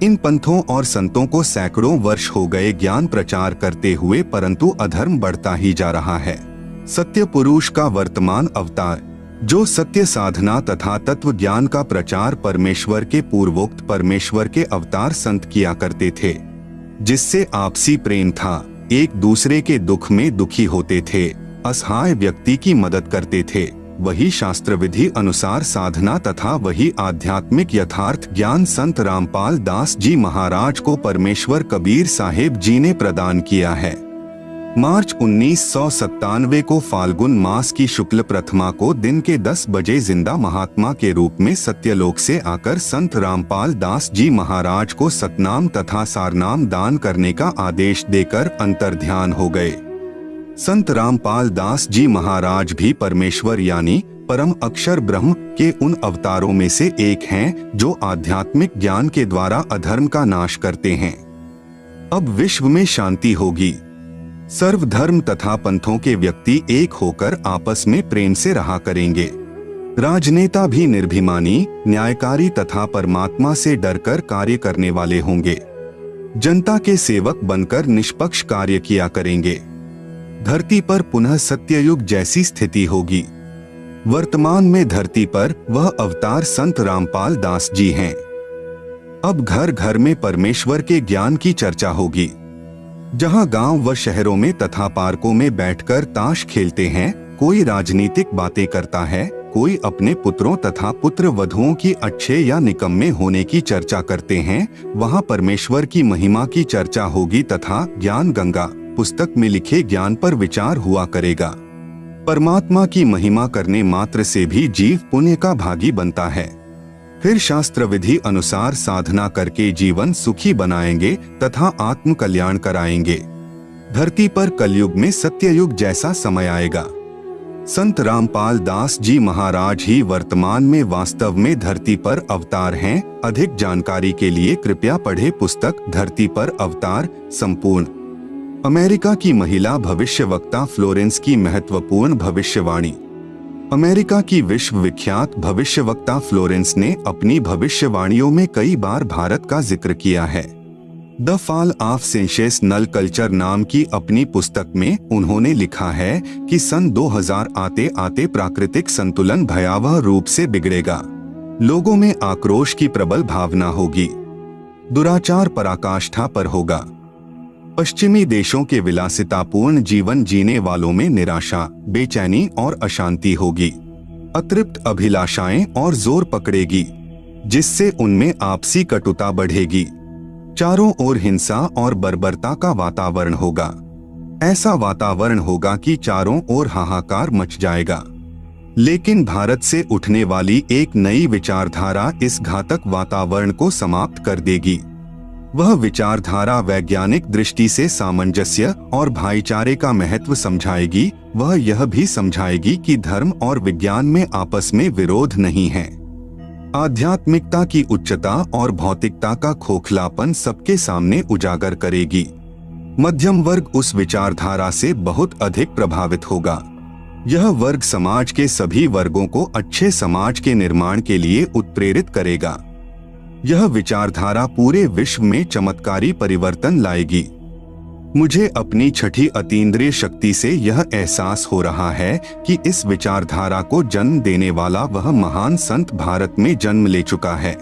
इन पंथों और संतों को सैकड़ों वर्ष हो गए ज्ञान प्रचार करते हुए, परंतु अधर्म बढ़ता ही जा रहा है। सत्य पुरुष का वर्तमान अवतार, जो सत्य साधना तथा तत्व ज्ञान का प्रचार परमेश्वर के पूर्वोक्त परमेश्वर के अवतार संत किया करते थे, जिससे आपसी प्रेम था, एक दूसरे के दुख में दुखी होते थे, असहाय व्यक्ति की मदद करते थे, वही शास्त्र विधि अनुसार साधना तथा वही आध्यात्मिक यथार्थ ज्ञान संत रामपाल दास जी महाराज को परमेश्वर कबीर साहेब जी ने प्रदान किया है। मार्च 1997 को फाल्गुन मास की शुक्ल प्रथमा को दिन के 10 बजे जिंदा महात्मा के रूप में सत्यलोक से आकर संत रामपाल दास जी महाराज को सतनाम तथा सारनाम दान करने का आदेश देकर अंतर्ध्यान हो गए। संत रामपाल दास जी महाराज भी परमेश्वर यानी परम अक्षर ब्रह्म के उन अवतारों में से एक हैं, जो आध्यात्मिक ज्ञान के द्वारा अधर्म का नाश करते हैं। अब विश्व में शांति होगी। सर्वधर्म तथा पंथों के व्यक्ति एक होकर आपस में प्रेम से रहा करेंगे। राजनेता भी निर्भिमानी, न्यायकारी तथा परमात्मा से डरकर कार्य करने वाले होंगे। जनता के सेवक बनकर निष्पक्ष कार्य किया करेंगे। धरती पर पुनः सत्ययुग जैसी स्थिति होगी। वर्तमान में धरती पर वह अवतार संत रामपाल दास जी हैं। अब घर घर में परमेश्वर के ज्ञान की चर्चा होगी। जहां गांव व शहरों में तथा पार्कों में बैठकर ताश खेलते हैं, कोई राजनीतिक बातें करता है, कोई अपने पुत्रों तथा पुत्र वधुओं की अच्छे या निकम्मे होने की चर्चा करते हैं, वहां परमेश्वर की महिमा की चर्चा होगी तथा ज्ञान गंगा पुस्तक में लिखे ज्ञान पर विचार हुआ करेगा। परमात्मा की महिमा करने मात्र से भी जीव पुण्य का भागी बनता है। फिर शास्त्र विधि अनुसार साधना करके जीवन सुखी बनाएंगे तथा आत्म कल्याण कराएंगे। धरती पर कलयुग में सत्ययुग जैसा समय आएगा। संत रामपाल दास जी महाराज ही वर्तमान में वास्तव में धरती पर अवतार हैं। अधिक जानकारी के लिए कृपया पढ़े पुस्तक धरती पर अवतार संपूर्ण। अमेरिका की महिला भविष्यवक्ता फ्लोरेंस की महत्वपूर्ण भविष्यवाणी। अमेरिका की विश्वविख्यात भविष्यवक्ता फ्लोरेंस ने अपनी भविष्यवाणियों में कई बार भारत का जिक्र किया है। The fall of sensational culture नाम की अपनी पुस्तक में उन्होंने लिखा है कि सन 2000 आते आते प्राकृतिक संतुलन भयावह रूप से बिगड़ेगा। लोगों में आक्रोश की प्रबल भावना होगी। दुराचार पराकाष्ठा पर होगा। पश्चिमी देशों के विलासितापूर्ण जीवन जीने वालों में निराशा, बेचैनी और अशांति होगी। अतृप्त अभिलाषाएं और जोर पकड़ेगी, जिससे उनमें आपसी कटुता बढ़ेगी। चारों ओर हिंसा और बर्बरता का वातावरण होगा। ऐसा वातावरण होगा कि चारों ओर हाहाकार मच जाएगा। लेकिन भारत से उठने वाली एक नई विचारधारा इस घातक वातावरण को समाप्त कर देगी। वह विचारधारा वैज्ञानिक दृष्टि से सामंजस्य और भाईचारे का महत्व समझाएगी। वह यह भी समझाएगी कि धर्म और विज्ञान में आपस में विरोध नहीं है। आध्यात्मिकता की उच्चता और भौतिकता का खोखलापन सबके सामने उजागर करेगी। मध्यम वर्ग उस विचारधारा से बहुत अधिक प्रभावित होगा। यह वर्ग समाज के सभी वर्गों को अच्छे समाज के निर्माण के लिए उत्प्रेरित करेगा। यह विचारधारा पूरे विश्व में चमत्कारी परिवर्तन लाएगी। मुझे अपनी छठी अतीन्द्रिय शक्ति से यह एहसास हो रहा है कि इस विचारधारा को जन्म देने वाला वह महान संत भारत में जन्म ले चुका है।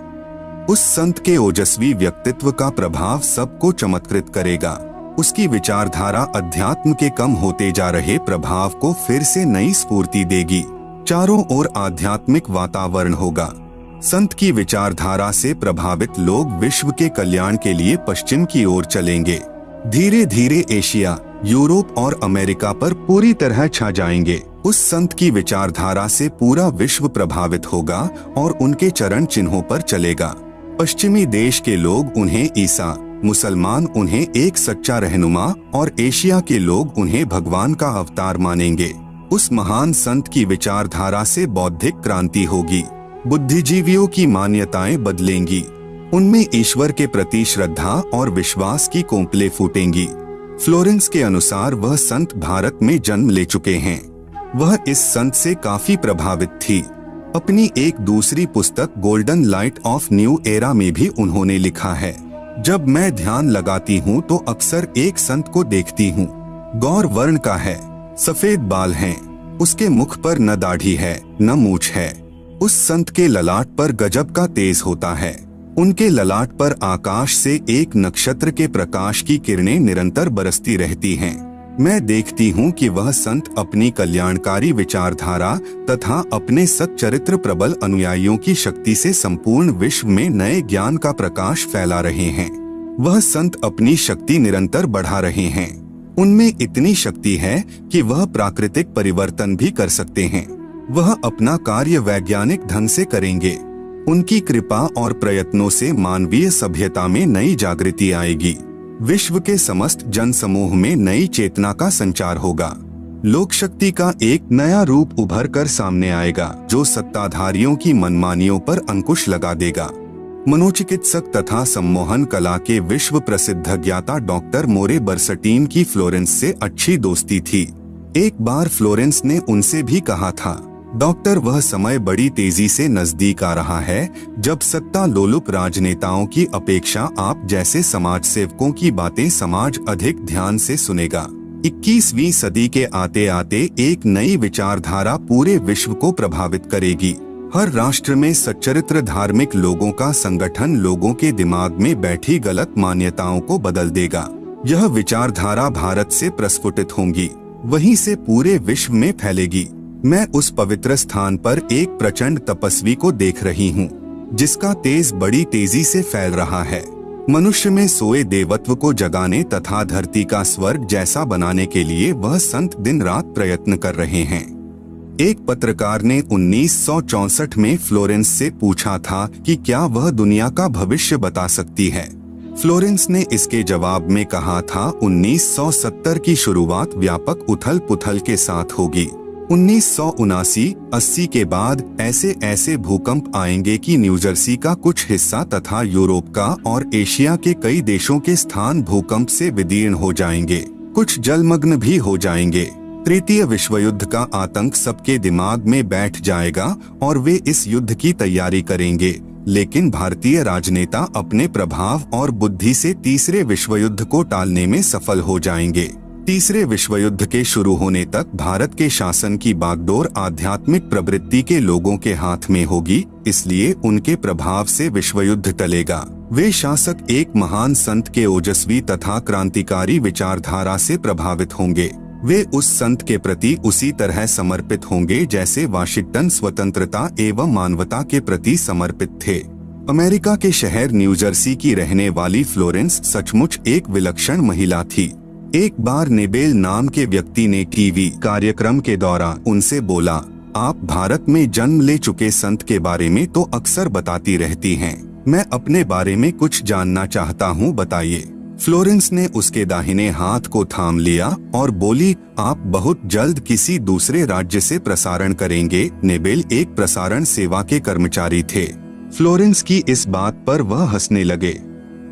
उस संत के ओजस्वी व्यक्तित्व का प्रभाव सबको चमत्कृत करेगा। उसकी विचारधारा अध्यात्म के कम होते जा रहे प्रभाव को फिर से नई स्फूर्ति देगी। चारों ओर आध्यात्मिक वातावरण होगा। संत की विचारधारा से प्रभावित लोग विश्व के कल्याण के लिए पश्चिम की ओर चलेंगे। धीरे धीरे एशिया, यूरोप और अमेरिका पर पूरी तरह छा जाएंगे। उस संत की विचारधारा से पूरा विश्व प्रभावित होगा और उनके चरण चिन्हों पर चलेगा। पश्चिमी देश के लोग उन्हें ईसा, मुसलमान उन्हें एक सच्चा रहनुमा और एशिया के लोग उन्हें भगवान का अवतार मानेंगे। उस महान संत की विचारधारा से बौद्धिक क्रांति होगी, बुद्धिजीवियों की मान्यताएं बदलेंगी, उनमें ईश्वर के प्रति श्रद्धा और विश्वास की कोंपलें फूटेंगी। फ्लोरेंस के अनुसार वह संत भारत में जन्म ले चुके हैं। वह इस संत से काफी प्रभावित थी। अपनी एक दूसरी पुस्तक golden light of new era में भी उन्होंने लिखा है, जब मैं ध्यान लगाती हूँ तो अक्सर एक संत को देखती हूँ। गौर वर्ण का है, सफेद बाल हैं, उसके मुख पर न दाढ़ी है न मूछ है। उस संत के ललाट पर गजब का तेज होता है। उनके ललाट पर आकाश से एक नक्षत्र के प्रकाश की किरणें निरंतर बरसती रहती हैं। मैं देखती हूँ कि वह संत अपनी कल्याणकारी विचारधारा तथा अपने सच्चरित्र प्रबल अनुयायियों की शक्ति से संपूर्ण विश्व में नए ज्ञान का प्रकाश फैला रहे हैं। वह संत अपनी शक्ति निरंतर बढ़ा रहे हैं। उनमें इतनी शक्ति है कि वह प्राकृतिक परिवर्तन भी कर सकते हैं। वह अपना कार्य वैज्ञानिक ढंग से करेंगे। उनकी कृपा और प्रयत्नों से मानवीय सभ्यता में नई जागृति आएगी। विश्व के समस्त जन समूह में नई चेतना का संचार होगा। लोक शक्ति का एक नया रूप उभर कर सामने आएगा, जो सत्ताधारियों की मनमानियों पर अंकुश लगा देगा। मनोचिकित्सक तथा सम्मोहन कला के विश्व प्रसिद्ध ज्ञाता डॉक्टर मोरे बर्सटीन की फ्लोरेंस से अच्छी दोस्ती थी। एक बार फ्लोरेंस ने उनसे भी कहा था, डॉक्टर, वह समय बड़ी तेजी से नजदीक आ रहा है जब सत्ता लोलुप राजनेताओं की अपेक्षा आप जैसे समाज सेवकों की बातें समाज अधिक ध्यान से सुनेगा। 21वीं सदी के आते आते एक नई विचारधारा पूरे विश्व को प्रभावित करेगी। हर राष्ट्र में सच्चरित्र धार्मिक लोगों का संगठन लोगों के दिमाग में बैठी गलत मान्यताओं को बदल देगा। यह विचारधारा भारत से प्रस्फुटित होंगी, वहीं से पूरे विश्व में फैलेगी। मैं उस पवित्र स्थान पर एक प्रचंड तपस्वी को देख रही हूँ, जिसका तेज बड़ी तेजी से फैल रहा है। मनुष्य में सोए देवत्व को जगाने तथा धरती का स्वर्ग जैसा बनाने के लिए वह संत दिन रात प्रयत्न कर रहे हैं। एक पत्रकार ने 1964 में फ्लोरेंस से पूछा था कि क्या वह दुनिया का भविष्य बता सकती है। फ्लोरेंस ने इसके जवाब में कहा था, 1970 की शुरुआत व्यापक उथल पुथल के साथ होगी। 1979-80 के बाद ऐसे भूकंप आएंगे कि न्यूजर्सी का कुछ हिस्सा तथा यूरोप का और एशिया के कई देशों के स्थान भूकंप से विदीर्ण हो जाएंगे, कुछ जलमग्न भी हो जाएंगे। तृतीय विश्व युद्ध का आतंक सबके दिमाग में बैठ जाएगा और वे इस युद्ध की तैयारी करेंगे, लेकिन भारतीय राजनेता अपने प्रभाव और बुद्धि से तीसरे विश्व युद्ध को टालने में सफल हो जाएंगे। तीसरे विश्व युद्ध के शुरू होने तक भारत के शासन की बागडोर आध्यात्मिक प्रवृत्ति के लोगों के हाथ में होगी, इसलिए उनके प्रभाव से विश्व युद्ध टलेगा। वे शासक एक महान संत के ओजस्वी तथा क्रांतिकारी विचारधारा से प्रभावित होंगे। वे उस संत के प्रति उसी तरह समर्पित होंगे जैसे वाशिंगटन स्वतंत्रता एवं मानवता के प्रति समर्पित थे। अमेरिका के शहर न्यूजर्सी की रहने वाली फ्लोरेंस सचमुच एक विलक्षण महिला थी। एक बार नेबेल नाम के व्यक्ति ने टीवी कार्यक्रम के दौरान उनसे बोला, आप भारत में जन्म ले चुके संत के बारे में तो अक्सर बताती रहती हैं, मैं अपने बारे में कुछ जानना चाहता हूँ, बताइए। फ्लोरेंस ने उसके दाहिने हाथ को थाम लिया और बोली, आप बहुत जल्द किसी दूसरे राज्य से प्रसारण करेंगे। नेबेल एक प्रसारण सेवा के कर्मचारी थे। फ्लोरेंस की इस बात पर वह हंसने लगे।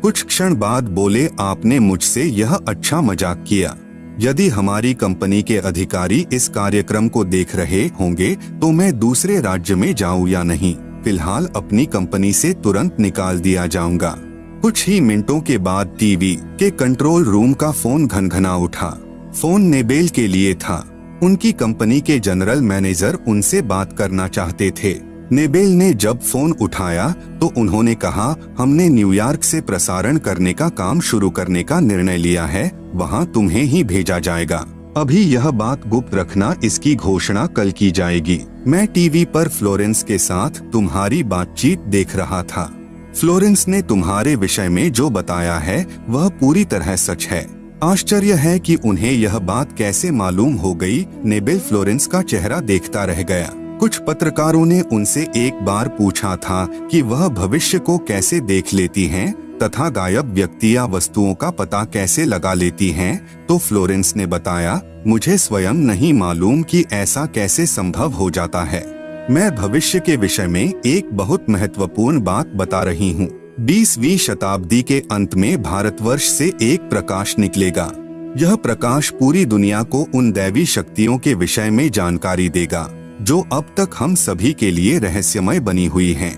कुछ क्षण बाद बोले, आपने मुझसे यह अच्छा मजाक किया। यदि हमारी कंपनी के अधिकारी इस कार्यक्रम को देख रहे होंगे तो मैं दूसरे राज्य में जाऊं या नहीं, फिलहाल अपनी कंपनी से तुरंत निकाल दिया जाऊंगा। कुछ ही मिनटों के बाद टीवी के कंट्रोल रूम का फोन घनघना उठा। फोन नेबेल के लिए था। उनकी कंपनी के जनरल मैनेजर उनसे बात करना चाहते थे। नेबेल ने जब फोन उठाया तो उन्होंने कहा, हमने न्यूयॉर्क से प्रसारण करने का काम शुरू करने का निर्णय लिया है, वहां तुम्हें ही भेजा जाएगा। अभी यह बात गुप्त रखना, इसकी घोषणा कल की जाएगी। मैं टीवी पर फ्लोरेंस के साथ तुम्हारी बातचीत देख रहा था। फ्लोरेंस ने तुम्हारे विषय में जो बताया है वह पूरी तरह सच है। आश्चर्य है कि उन्हें यह बात कैसे मालूम हो गई। नेबेल फ्लोरेंस का चेहरा देखता रह गया। कुछ पत्रकारों ने उनसे एक बार पूछा था कि वह भविष्य को कैसे देख लेती हैं। तथा गायब व्यक्ति या वस्तुओं का पता कैसे लगा लेती हैं? तो फ्लोरेंस ने बताया, मुझे स्वयं नहीं मालूम कि ऐसा कैसे संभव हो जाता है। मैं भविष्य के विषय में एक बहुत महत्वपूर्ण बात बता रही हूँ। 20वीं शताब्दी के अंत में भारतवर्ष से एक प्रकाश निकलेगा। यह प्रकाश पूरी दुनिया को उन दैवी शक्तियों के विषय में जानकारी देगा जो अब तक हम सभी के लिए रहस्यमय बनी हुई हैं।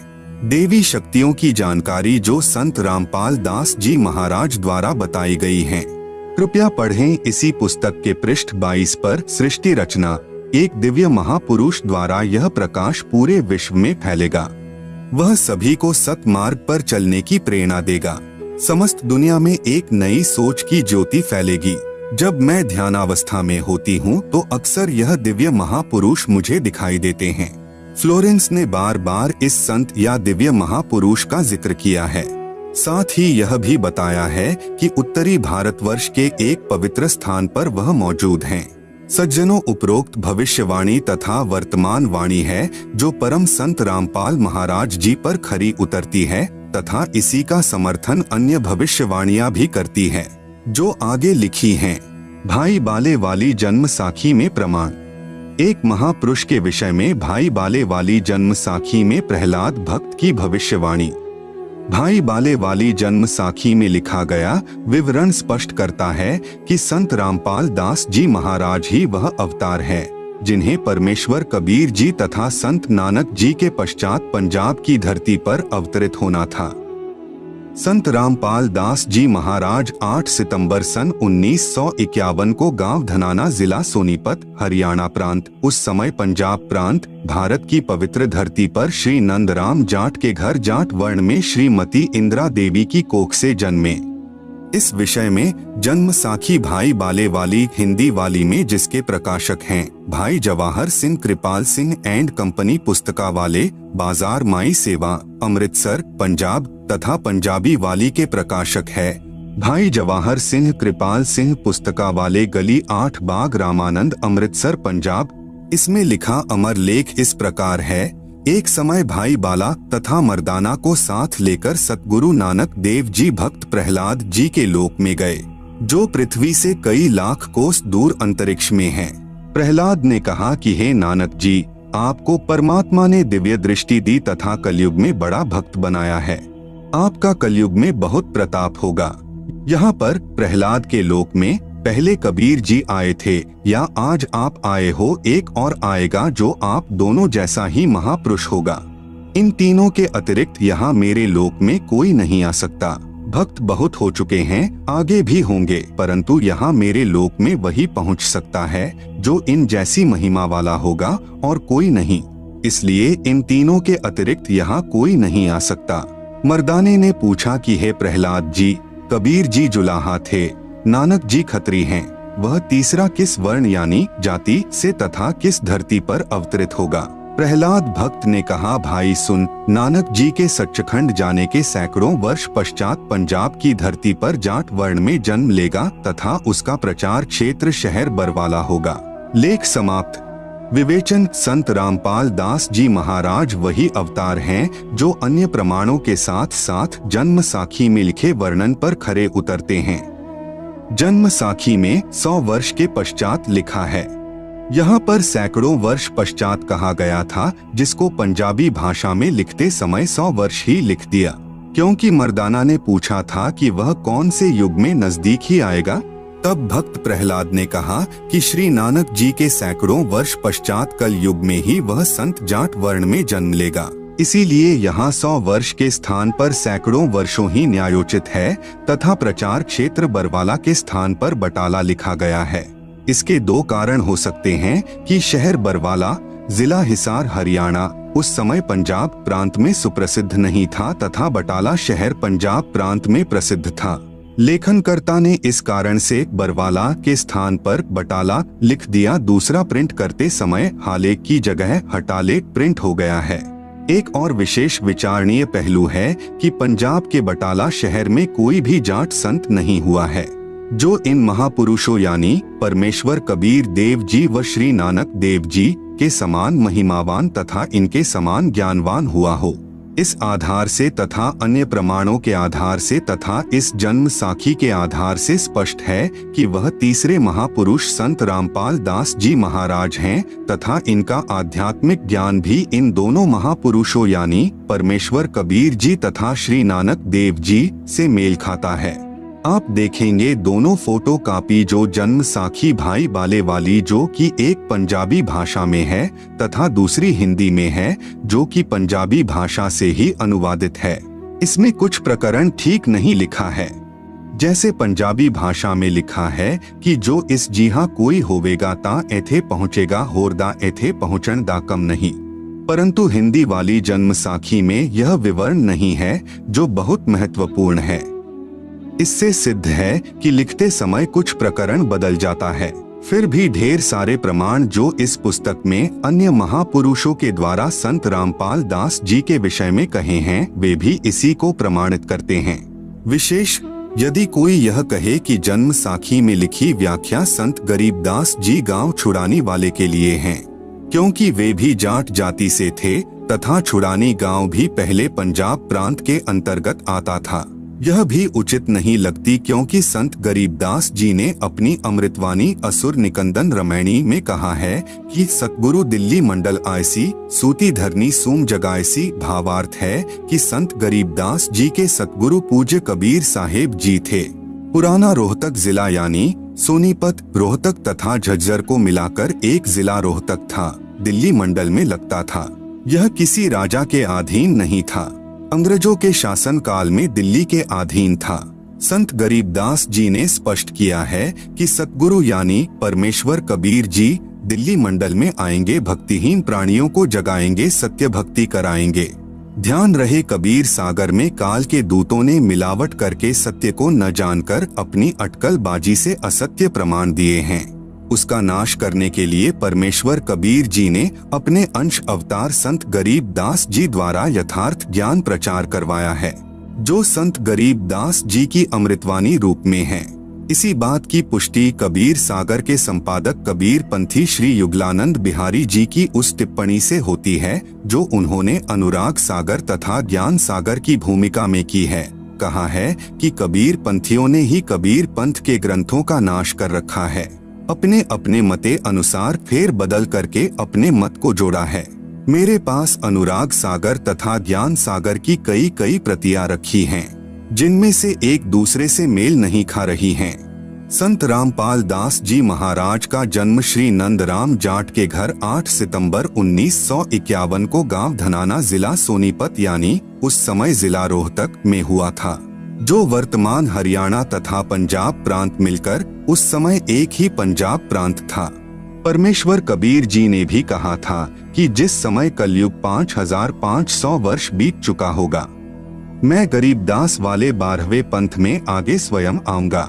देवी शक्तियों की जानकारी जो संत रामपाल दास जी महाराज द्वारा बताई गई हैं। कृपया पढ़ें इसी पुस्तक के पृष्ठ 22 पर सृष्टि रचना, एक दिव्य महापुरुष द्वारा यह प्रकाश पूरे विश्व में फैलेगा। वह सभी को सतमार्ग पर चलने की प्रेरणा देगा। समस्त दुनिया में एक नई सोच की ज्योति फैलेगी। जब मैं ध्यानावस्था में होती हूँ तो अक्सर यह दिव्य महापुरुष मुझे दिखाई देते हैं। फ्लोरेंस ने बार बार इस संत या दिव्य महापुरुष का जिक्र किया है। साथ ही यह भी बताया है कि उत्तरी भारतवर्ष के एक पवित्र स्थान पर वह मौजूद हैं। सज्जनों, उपरोक्त भविष्यवाणी तथा वर्तमान वाणी है जो परम संत रामपाल महाराज जी पर खरी उतरती है तथा इसी का समर्थन अन्य भविष्यवाणियां भी करती है जो आगे लिखी हैं। भाई बाले वाली जन्म साखी में प्रमाण। एक महापुरुष के विषय में भाई बाले वाली जन्म साखी में प्रहलाद भक्त की भविष्यवाणी। भाई बाले वाली जन्म साखी में लिखा गया विवरण स्पष्ट करता है कि संत रामपाल दास जी महाराज ही वह अवतार है जिन्हें परमेश्वर कबीर जी तथा संत नानक जी के पश्चात पंजाब की धरती पर अवतरित होना था। संत रामपाल दास जी महाराज 8 सितंबर सन 1951 को गांव धनाना, जिला सोनीपत, हरियाणा प्रांत, उस समय पंजाब प्रांत, भारत की पवित्र धरती पर श्री नंदराम जाट के घर जाट वर्ण में श्रीमती इंदिरा देवी की कोख से जन्मे। इस विषय में जन्म साखी भाई बाले वाली हिंदी वाली में जिसके प्रकाशक हैं भाई जवाहर सिंह कृपाल सिंह एंड कंपनी, पुस्तका वाले, बाजार माई सेवा, अमृतसर, पंजाब तथा पंजाबी वाली के प्रकाशक है भाई जवाहर सिंह कृपाल सिंह, पुस्तका वाले, गली 8 बाग, रामानंद, अमृतसर, पंजाब। इसमें लिखा अमर लेख इस प्रकार है। एक समय भाई बाला तथा मर्दाना को साथ लेकर सतगुरु नानक देव जी भक्त प्रहलाद जी के लोक में गए जो पृथ्वी से कई लाख कोस दूर अंतरिक्ष में है। प्रहलाद ने कहा कि हे नानक जी, आपको परमात्मा ने दिव्य दृष्टि दी तथा कलयुग में बड़ा भक्त बनाया है। आपका कलयुग में बहुत प्रताप होगा। यहाँ पर प्रहलाद के लोक में पहले कबीर जी आए थे या आज आप आए हो, एक और आएगा जो आप दोनों जैसा ही महापुरुष होगा। इन तीनों के अतिरिक्त यहाँ मेरे लोक में कोई नहीं आ सकता। भक्त बहुत हो चुके हैं, आगे भी होंगे, परंतु यहाँ मेरे लोक में वही पहुँच सकता है जो इन जैसी महिमा वाला होगा और कोई नहीं। इसलिए इन तीनों के अतिरिक्त यहाँ कोई नहीं आ सकता। मर्दाने ने पूछा कि हे प्रहलाद जी, कबीर जी जुलाहा थे, नानक जी खत्री हैं, वह तीसरा किस वर्ण यानी जाति से तथा किस धरती पर अवतरित होगा? प्रहलाद भक्त ने कहा, भाई सुन, नानक जी के सच्चखंड जाने के सैकड़ों वर्ष पश्चात पंजाब की धरती पर जाट वर्ण में जन्म लेगा तथा उसका प्रचार क्षेत्र शहर बरवाला होगा। लेख समाप्त। विवेचन। संत रामपाल दास जी महाराज वही अवतार हैं जो अन्य प्रमाणों के साथ साथ जन्म साखी में लिखे वर्णन पर खरे उतरते हैं। जन्म साखी में 100 वर्ष के पश्चात लिखा है। यहाँ पर सैकड़ों वर्ष पश्चात कहा गया था, जिसको पंजाबी भाषा में लिखते समय 100 वर्ष ही लिख दिया, क्योंकि मर्दाना ने पूछा था कि वह कौन से युग में नजदीक ही आएगा। तब भक्त प्रहलाद ने कहा कि श्री नानक जी के सैकड़ों वर्ष पश्चात कल युग में ही वह संत जाट वर्ण में जन्म लेगा। इसीलिए यहाँ 100 वर्ष के स्थान पर सैकड़ों वर्षों ही न्यायोचित है तथा प्रचार क्षेत्र बरवाला के स्थान पर बटाला लिखा गया है। इसके दो कारण हो सकते हैं कि शहर बरवाला, जिला हिसार, हरियाणा उस समय पंजाब प्रांत में सुप्रसिद्ध नहीं था तथा बटाला शहर पंजाब प्रांत में प्रसिद्ध था। लेखनकर्ता ने इस कारण से बरवाला के स्थान पर बटाला लिख दिया। दूसरा, प्रिंट करते समय हालेक की जगह हटालेक प्रिंट हो गया है। एक और विशेष विचारणीय पहलू है कि पंजाब के बटाला शहर में कोई भी जाट संत नहीं हुआ है जो इन महापुरुषों यानी परमेश्वर कबीर देव जी व श्री नानक देव जी के समान महिमावान तथा इनके समान ज्ञानवान हुआ हो। इस आधार से तथा अन्य प्रमाणों के आधार से तथा इस जन्म साखी के आधार से स्पष्ट है कि वह तीसरे महापुरुष संत रामपाल दास जी महाराज हैं तथा इनका आध्यात्मिक ज्ञान भी इन दोनों महापुरुषों यानी परमेश्वर कबीर जी तथा श्री नानक देव जी से मेल खाता है। आप देखेंगे दोनों फोटो कॉपी जो जन्म साखी भाई बाले वाली जो कि एक पंजाबी भाषा में है तथा दूसरी हिंदी में है जो कि पंजाबी भाषा से ही अनुवादित है। इसमें कुछ प्रकरण ठीक नहीं लिखा है। जैसे पंजाबी भाषा में लिखा है कि जो इस जी हाँ कोई होवेगा ता एथे पहुँचेगा होरदा एथे पहुँचन दा कम नहीं, परंतु हिंदी वाली जन्म साखी में यह विवरण नहीं है जो बहुत महत्वपूर्ण है। इससे सिद्ध है कि लिखते समय कुछ प्रकरण बदल जाता है। फिर भी ढेर सारे प्रमाण जो इस पुस्तक में अन्य महापुरुषों के द्वारा संत रामपाल दास जी के विषय में कहे हैं वे भी इसी को प्रमाणित करते हैं। विशेष यदि कोई यह कहे कि जन्म साखी में लिखी व्याख्या संत गरीबदास जी गांव छुड़ानी वाले के लिए हैं, क्योंकि वे भी जाट जाति से थे तथा छुड़ानी गांव भी पहले पंजाब प्रांत के अंतर्गत आता था, यह भी उचित नहीं लगती, क्योंकि संत गरीबदास जी ने अपनी अमृतवाणी असुर निकंदन रमैणी में कहा है कि सतगुरु दिल्ली मंडल आयसी सूती धरनी सूम जगायसी। भावार्थ है कि संत गरीबदास जी के सतगुरु पूज्य कबीर साहेब जी थे। पुराना रोहतक जिला यानी सोनीपत, रोहतक तथा झज्जर को मिलाकर एक जिला रोहतक था, दिल्ली मंडल में लगता था। यह किसी राजा के अधीन नहीं था, अंग्रेजों के शासन काल में दिल्ली के अधीन था। संत गरीबदास जी ने स्पष्ट किया है कि सतगुरु यानी परमेश्वर कबीर जी दिल्ली मंडल में आएंगे, भक्तिहीन प्राणियों को जगाएंगे, सत्य भक्ति कराएंगे। ध्यान रहे कबीर सागर में काल के दूतों ने मिलावट करके सत्य को न जानकर अपनी अटकलबाजी से असत्य प्रमाण दिए हैं। उसका नाश करने के लिए परमेश्वर कबीर जी ने अपने अंश अवतार संत गरीबदास जी द्वारा यथार्थ ज्ञान प्रचार करवाया है, जो संत गरीबदास जी की अमृतवाणी रूप में है। इसी बात की पुष्टि कबीर सागर के संपादक कबीर पंथी श्री युगलानंद बिहारी जी की उस टिप्पणी से होती है जो उन्होंने अनुराग सागर तथा ज्ञान सागर की भूमिका में की है। कहा है कि कबीर पंथियों ने ही कबीर पंथ के ग्रंथों का नाश कर रखा है, अपने अपने मते अनुसार फेर बदल करके अपने मत को जोड़ा है। मेरे पास अनुराग सागर तथा ज्ञान सागर की कई प्रतियां रखी हैं, जिनमें से एक दूसरे से मेल नहीं खा रही हैं। संत रामपाल दास जी महाराज का जन्म श्री नंदराम जाट के घर 8 सितंबर 1951 को गांव धनाना जिला सोनीपत यानी उस समय जिला रोहतक में हुआ था, जो वर्तमान हरियाणा तथा पंजाब प्रांत मिलकर उस समय एक ही पंजाब प्रांत था। परमेश्वर कबीर जी ने भी कहा था कि जिस समय कलयुग 5500 वर्ष बीत चुका होगा, मैं गरीबदास वाले 12वें पंथ में आगे स्वयं आऊंगा।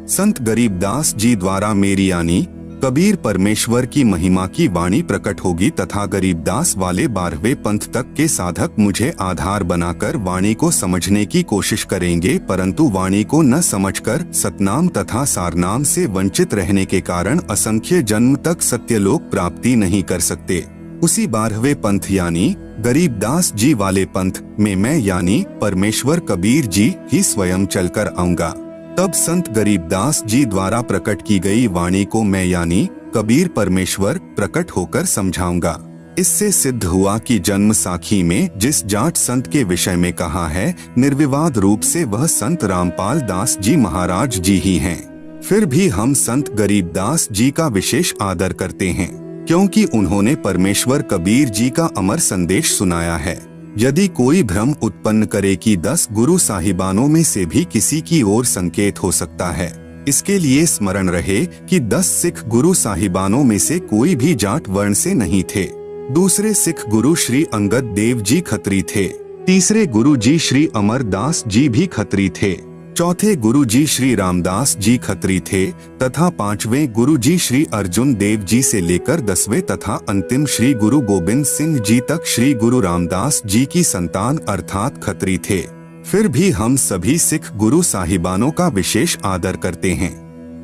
संत गरीबदास जी द्वारा मेरी यानी कबीर परमेश्वर की महिमा की वाणी प्रकट होगी तथा गरीबदास वाले 12वें पंथ तक के साधक मुझे आधार बनाकर वाणी को समझने की कोशिश करेंगे, परंतु वाणी को न समझकर सतनाम तथा सारनाम से वंचित रहने के कारण असंख्य जन्म तक सत्यलोक प्राप्ति नहीं कर सकते। उसी 12वें पंथ यानी गरीबदास जी वाले पंथ में मैं यानी परमेश्वर कबीर जी ही स्वयं चलकर आऊंगा। तब संत गरीबदास जी द्वारा प्रकट की गई वाणी को मैं यानी कबीर परमेश्वर प्रकट होकर समझाऊंगा। इससे सिद्ध हुआ कि जन्म साखी में जिस जाट संत के विषय में कहा है, निर्विवाद रूप से वह संत रामपाल दास जी महाराज जी ही हैं। फिर भी हम संत गरीबदास जी का विशेष आदर करते हैं, क्योंकि उन्होंने परमेश्वर कबीर जी का अमर संदेश सुनाया है। यदि कोई भ्रम उत्पन्न करे कि 10 गुरु साहिबानों में से भी किसी की ओर संकेत हो सकता है, इसके लिए स्मरण रहे कि 10 सिख गुरु साहिबानों में से कोई भी जाट वर्ण से नहीं थे। दूसरे सिख गुरु श्री अंगद देव जी खत्री थे, तीसरे गुरु जी श्री अमरदास जी भी खत्री थे, चौथे गुरु जी श्री रामदास जी खत्री थे तथा 5वें गुरु जी श्री अर्जुन देव जी से लेकर 10वें तथा अंतिम श्री गुरु गोविंद सिंह जी तक श्री गुरु रामदास जी की संतान अर्थात खत्री थे। फिर भी हम सभी सिख गुरु साहिबानों का विशेष आदर करते हैं।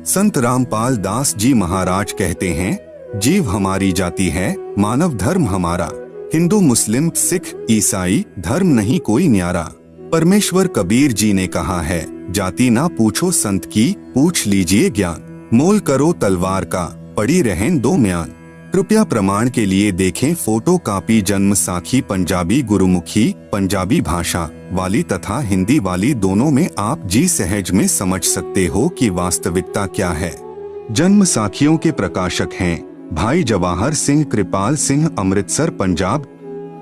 संत रामपाल दास जी महाराज कहते हैं, जीव हमारी जाति है, मानव धर्म हमारा। हिंदू, मुस्लिम, सिख, ईसाई, धर्म नहीं कोई न्यारा। परमेश्वर कबीर जी ने कहा है, जाति ना पूछो संत की, पूछ लीजिए ज्ञान। मोल करो तलवार का, पड़ी रहें दो म्यान। कृपया प्रमाण के लिए देखें फोटो कॉपी जन्म साखी पंजाबी गुरुमुखी, पंजाबी भाषा वाली तथा हिंदी वाली दोनों में आप जी सहज में समझ सकते हो कि वास्तविकता क्या है। जन्म साखियों के प्रकाशक हैं भाई जवाहर सिंह कृपाल सिंह, अमृतसर, पंजाब।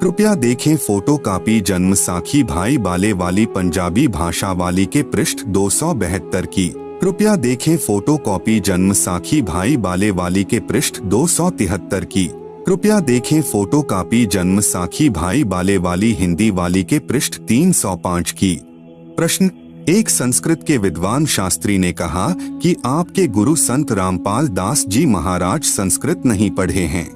कृपया देखें फोटो कॉपी जन्म साखी भाई बाले वाली पंजाबी भाषा वाली के पृष्ठ 272 की। कृपया देखें फोटो कॉपी जन्म साखी भाई बाले वाली के पृष्ठ 273 की। कृपया देखें फोटो कॉपी जन्म साखी भाई बाले वाली हिंदी वाली के पृष्ठ 305 की। प्रश्न: एक संस्कृत के विद्वान शास्त्री ने कहा कि आपके गुरु संत रामपाल दास जी महाराज संस्कृत नहीं पढ़े हैं।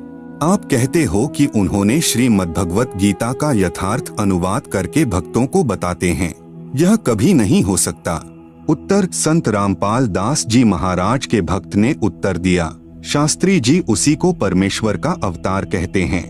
आप कहते हो कि उन्होंने श्रीमद्भगवत गीता का यथार्थ अनुवाद करके भक्तों को बताते हैं। यह कभी नहीं हो सकता। उत्तर: संत रामपाल दास जी महाराज के भक्त ने उत्तर दिया, शास्त्री जी उसी को परमेश्वर का अवतार कहते हैं,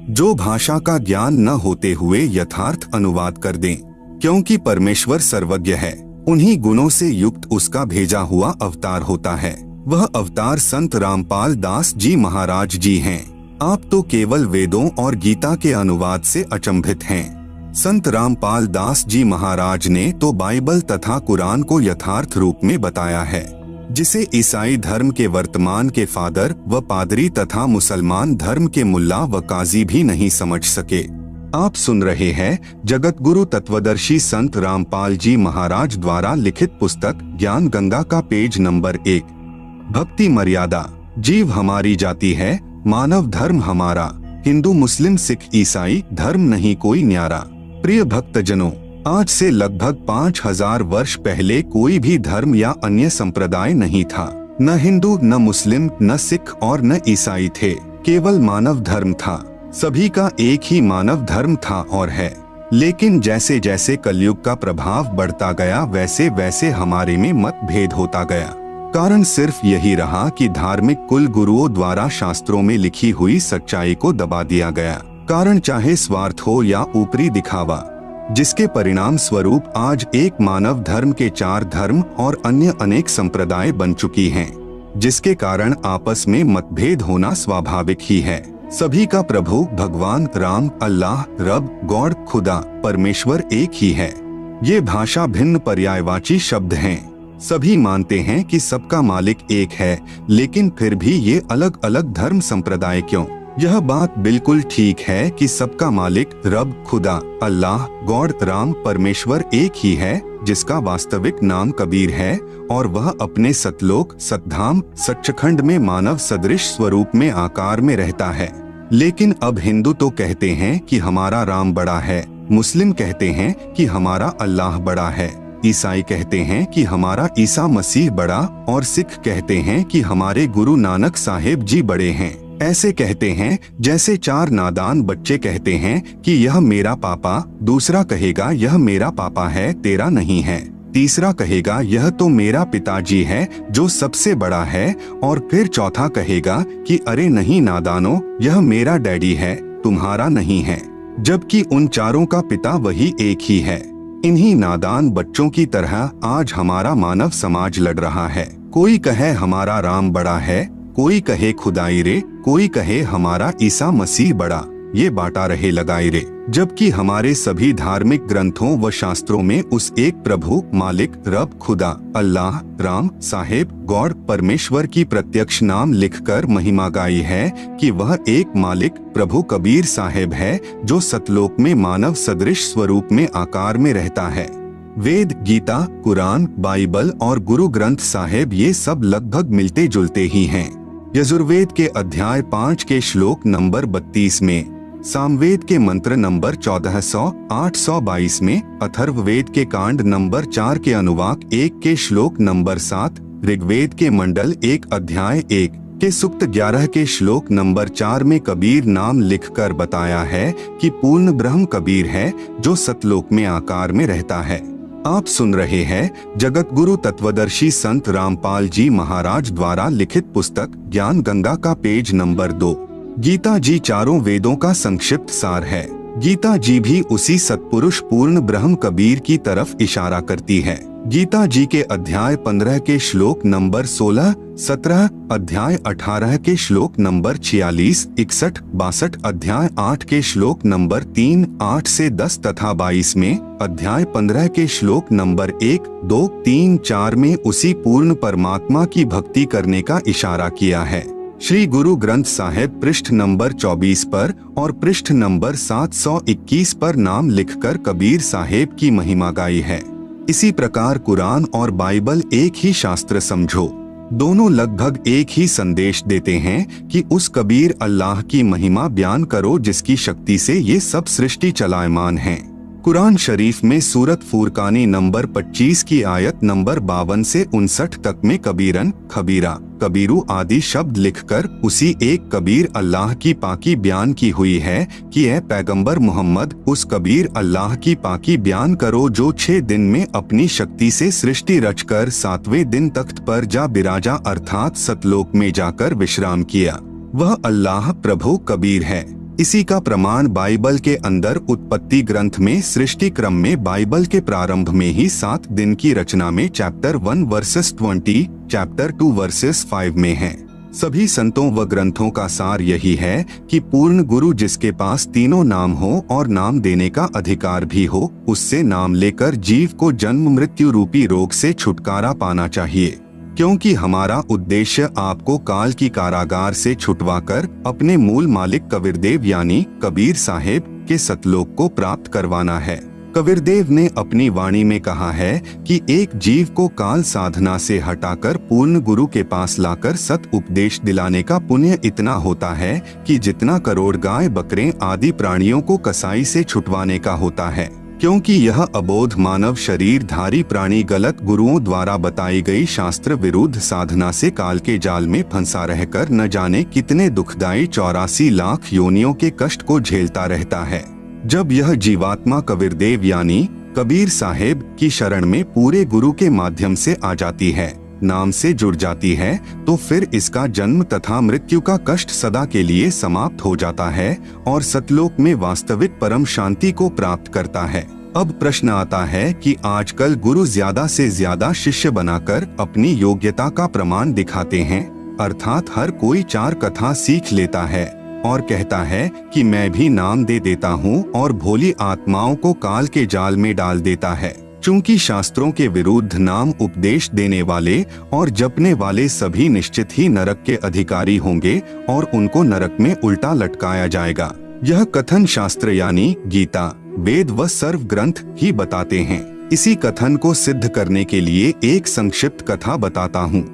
जो भाषा का ज्ञान न होते हुए यथार्थ अनुवाद कर दें, क्योंकि परमेश्वर सर्वज्ञ है। उन्हीं गुणों से युक्त उसका भेजा हुआ अवतार होता है। वह अवतार संत रामपाल दास जी महाराज जी हैं। आप तो केवल वेदों और गीता के अनुवाद से अचंभित हैं। संत रामपाल दास जी महाराज ने तो बाइबल तथा कुरान को यथार्थ रूप में बताया है, जिसे ईसाई धर्म के वर्तमान के फादर व पादरी तथा मुसलमान धर्म के मुल्ला व काजी भी नहीं समझ सके। आप सुन रहे हैं जगत गुरु तत्वदर्शी संत रामपाल जी महाराज द्वारा लिखित पुस्तक ज्ञान गंगा का पेज नंबर 1। भक्ति मर्यादा। जीव हमारी जाति है, मानव धर्म हमारा। हिंदू, मुस्लिम, सिख, ईसाई, धर्म नहीं कोई न्यारा। प्रिय भक्तजनों, आज से लगभग 5000 वर्ष पहले कोई भी धर्म या अन्य संप्रदाय नहीं था। न हिंदू, न मुस्लिम, न सिख और न ईसाई थे। केवल मानव धर्म था। सभी का एक ही मानव धर्म था और है। लेकिन जैसे जैसे कलयुग का प्रभाव बढ़ता गया, वैसे वैसे हमारे में मतभेद होता गया। कारण सिर्फ यही रहा कि धार्मिक कुल गुरुओं द्वारा शास्त्रों में लिखी हुई सच्चाई को दबा दिया गया। कारण चाहे स्वार्थ हो या ऊपरी दिखावा, जिसके परिणाम स्वरूप आज एक मानव धर्म के 4 धर्म और अन्य अनेक संप्रदाय बन चुकी हैं, जिसके कारण आपस में मतभेद होना स्वाभाविक ही है। सभी का प्रभु भगवान राम, अल्लाह, रब, गॉड, खुदा, परमेश्वर एक ही है। ये भाषा भिन्न पर्यायवाची शब्द हैं। सभी मानते हैं कि सबका मालिक एक है, लेकिन फिर भी ये अलग अलग धर्म संप्रदाय क्यों? यह बात बिल्कुल ठीक है कि सबका मालिक रब, खुदा, अल्लाह, गॉड, राम, परमेश्वर एक ही है, जिसका वास्तविक नाम कबीर है और वह अपने सतलोक, सतधाम, सच्चखंड में मानव सदृश स्वरूप में आकार में रहता है। लेकिन अब हिंदू तो कहते हैं कि हमारा राम बड़ा है, मुस्लिम कहते हैं कि हमारा अल्लाह बड़ा है, ईसाई कहते हैं कि हमारा ईसा मसीह बड़ा और सिख कहते हैं कि हमारे गुरु नानक साहेब जी बड़े हैं। ऐसे कहते हैं जैसे 4 नादान बच्चे कहते हैं कि यह मेरा पापा, दूसरा कहेगा यह मेरा पापा है, तेरा नहीं है, तीसरा कहेगा यह तो मेरा पिताजी है जो सबसे बड़ा है, और फिर चौथा कहेगा कि अरे नहीं नादानो, यह मेरा डैडी है, तुम्हारा नहीं है, जबकि उन चारों का पिता वही एक ही है। इन्हीं नादान बच्चों की तरह आज हमारा मानव समाज लड़ रहा है। कोई कहे हमारा राम बड़ा है, कोई कहे खुदाई रे, कोई कहे हमारा ईसा मसीह बड़ा। ये बांटा रहे लगाई रे, जबकि हमारे सभी धार्मिक ग्रंथों व शास्त्रों में उस एक प्रभु, मालिक, रब, खुदा, अल्लाह, राम, साहेब, गॉड, परमेश्वर की प्रत्यक्ष नाम लिखकर महिमा गाई है कि वह एक मालिक प्रभु कबीर साहेब है, जो सतलोक में मानव सदृश स्वरूप में आकार में रहता है। वेद, गीता, कुरान, बाइबल और गुरु ग्रंथ साहेब ये सब लगभग मिलते जुलते ही हैं। यजुर्वेद के अध्याय 5 के श्लोक नंबर 32 में, सामवेद के मंत्र नंबर 1400-822 में, अथर्ववेद के कांड नंबर 4 के अनुवाक 1 के श्लोक नंबर 7, ऋग्वेद के मंडल 1 अध्याय 1 के सूक्त 11 के श्लोक नंबर 4 में कबीर नाम लिखकर बताया है कि पूर्ण ब्रह्म कबीर है, जो सतलोक में आकार में रहता है। आप सुन रहे हैं जगत गुरु तत्वदर्शी संत रामपाल जी महाराज द्वारा लिखित पुस्तक ज्ञान गंगा का पेज नंबर 2। गीता जी चारों वेदों का संक्षिप्त सार है। गीता जी भी उसी सत्पुरुष पूर्ण ब्रह्म कबीर की तरफ इशारा करती है। गीता जी के अध्याय 15 के श्लोक नंबर 16, 17, अध्याय 18 के श्लोक नंबर 46, 61, 62, अध्याय 8 के श्लोक नंबर 3, 8 से 10 तथा 22 में, अध्याय 15 के श्लोक नंबर 1, 2, 3, 4 में उसी पूर्ण परमात्मा की भक्ति करने का इशारा किया है। श्री गुरु ग्रंथ साहिब पृष्ठ नंबर 24 पर और पृष्ठ नंबर 721 पर नाम लिखकर कबीर साहेब की महिमा गाई है। इसी प्रकार कुरान और बाइबल एक ही शास्त्र समझो। दोनों लगभग एक ही संदेश देते हैं कि उस कबीर अल्लाह की महिमा बयान करो जिसकी शक्ति से ये सब सृष्टि चलायमान है। कुरान शरीफ में सूरत फुरकानी नंबर 25 की आयत नंबर 52 से 59 तक में कबीरन, खबीरा, कबीरू आदि शब्द लिखकर उसी एक कबीर अल्लाह की पाकी बयान की हुई है कि ए पैगंबर मोहम्मद, उस कबीर अल्लाह की पाकी बयान करो जो 6 दिन में अपनी शक्ति से सृष्टि रचकर 7वें दिन तख्त पर जा बिराजा अर्थात सतलोक में जाकर विश्राम किया। वह अल्लाह प्रभु कबीर है। इसी का प्रमाण बाइबल के अंदर उत्पत्ति ग्रंथ में सृष्टि क्रम में बाइबल के प्रारंभ में ही 7 दिन की रचना में चैप्टर 1 वर्सेस 20, चैप्टर 2 वर्सेस 5 में है। सभी संतों व ग्रंथों का सार यही है कि पूर्ण गुरु जिसके पास तीनों नाम हो और नाम देने का अधिकार भी हो, उससे नाम लेकर जीव को जन्म मृत्यु रूपी रोग से छुटकारा पाना चाहिए। क्योंकि हमारा उद्देश्य आपको काल की कारागार से छुटवाकर अपने मूल मालिक कबीरदेव यानी कबीर साहेब के सतलोक को प्राप्त करवाना है। कबीरदेव ने अपनी वाणी में कहा है कि एक जीव को काल साधना से हटाकर पूर्ण गुरु के पास लाकर सत उपदेश दिलाने का पुण्य इतना होता है कि जितना करोड़ गाय बकरे आदि प्राणियों को कसाई से छुटवाने का होता है। क्योंकि यह अबोध मानव शरीरधारी प्राणी गलत गुरुओं द्वारा बताई गई शास्त्र विरुद्ध साधना से काल के जाल में फंसा रहकर न जाने कितने दुखदायी 84 लाख योनियों के कष्ट को झेलता रहता है। जब यह जीवात्मा कबीरदेव यानी कबीर साहेब की शरण में पूरे गुरु के माध्यम से आ जाती है, नाम से जुड़ जाती है, तो फिर इसका जन्म तथा मृत्यु का कष्ट सदा के लिए समाप्त हो जाता है और सतलोक में वास्तविक परम शांति को प्राप्त करता है। अब प्रश्न आता है कि आजकल गुरु ज्यादा से ज्यादा शिष्य बनाकर अपनी योग्यता का प्रमाण दिखाते हैं, अर्थात हर कोई 4 कथा सीख लेता है और कहता है कि मैं भी नाम दे देता हूँ और भोली आत्माओं को काल के जाल में डाल देता है। चूंकि शास्त्रों के विरुद्ध नाम उपदेश देने वाले और जपने वाले सभी निश्चित ही नरक के अधिकारी होंगे और उनको नरक में उल्टा लटकाया जाएगा। यह कथन शास्त्र यानी गीता, वेद व सर्व ग्रंथ ही बताते हैं। इसी कथन को सिद्ध करने के लिए एक संक्षिप्त कथा बताता हूँ।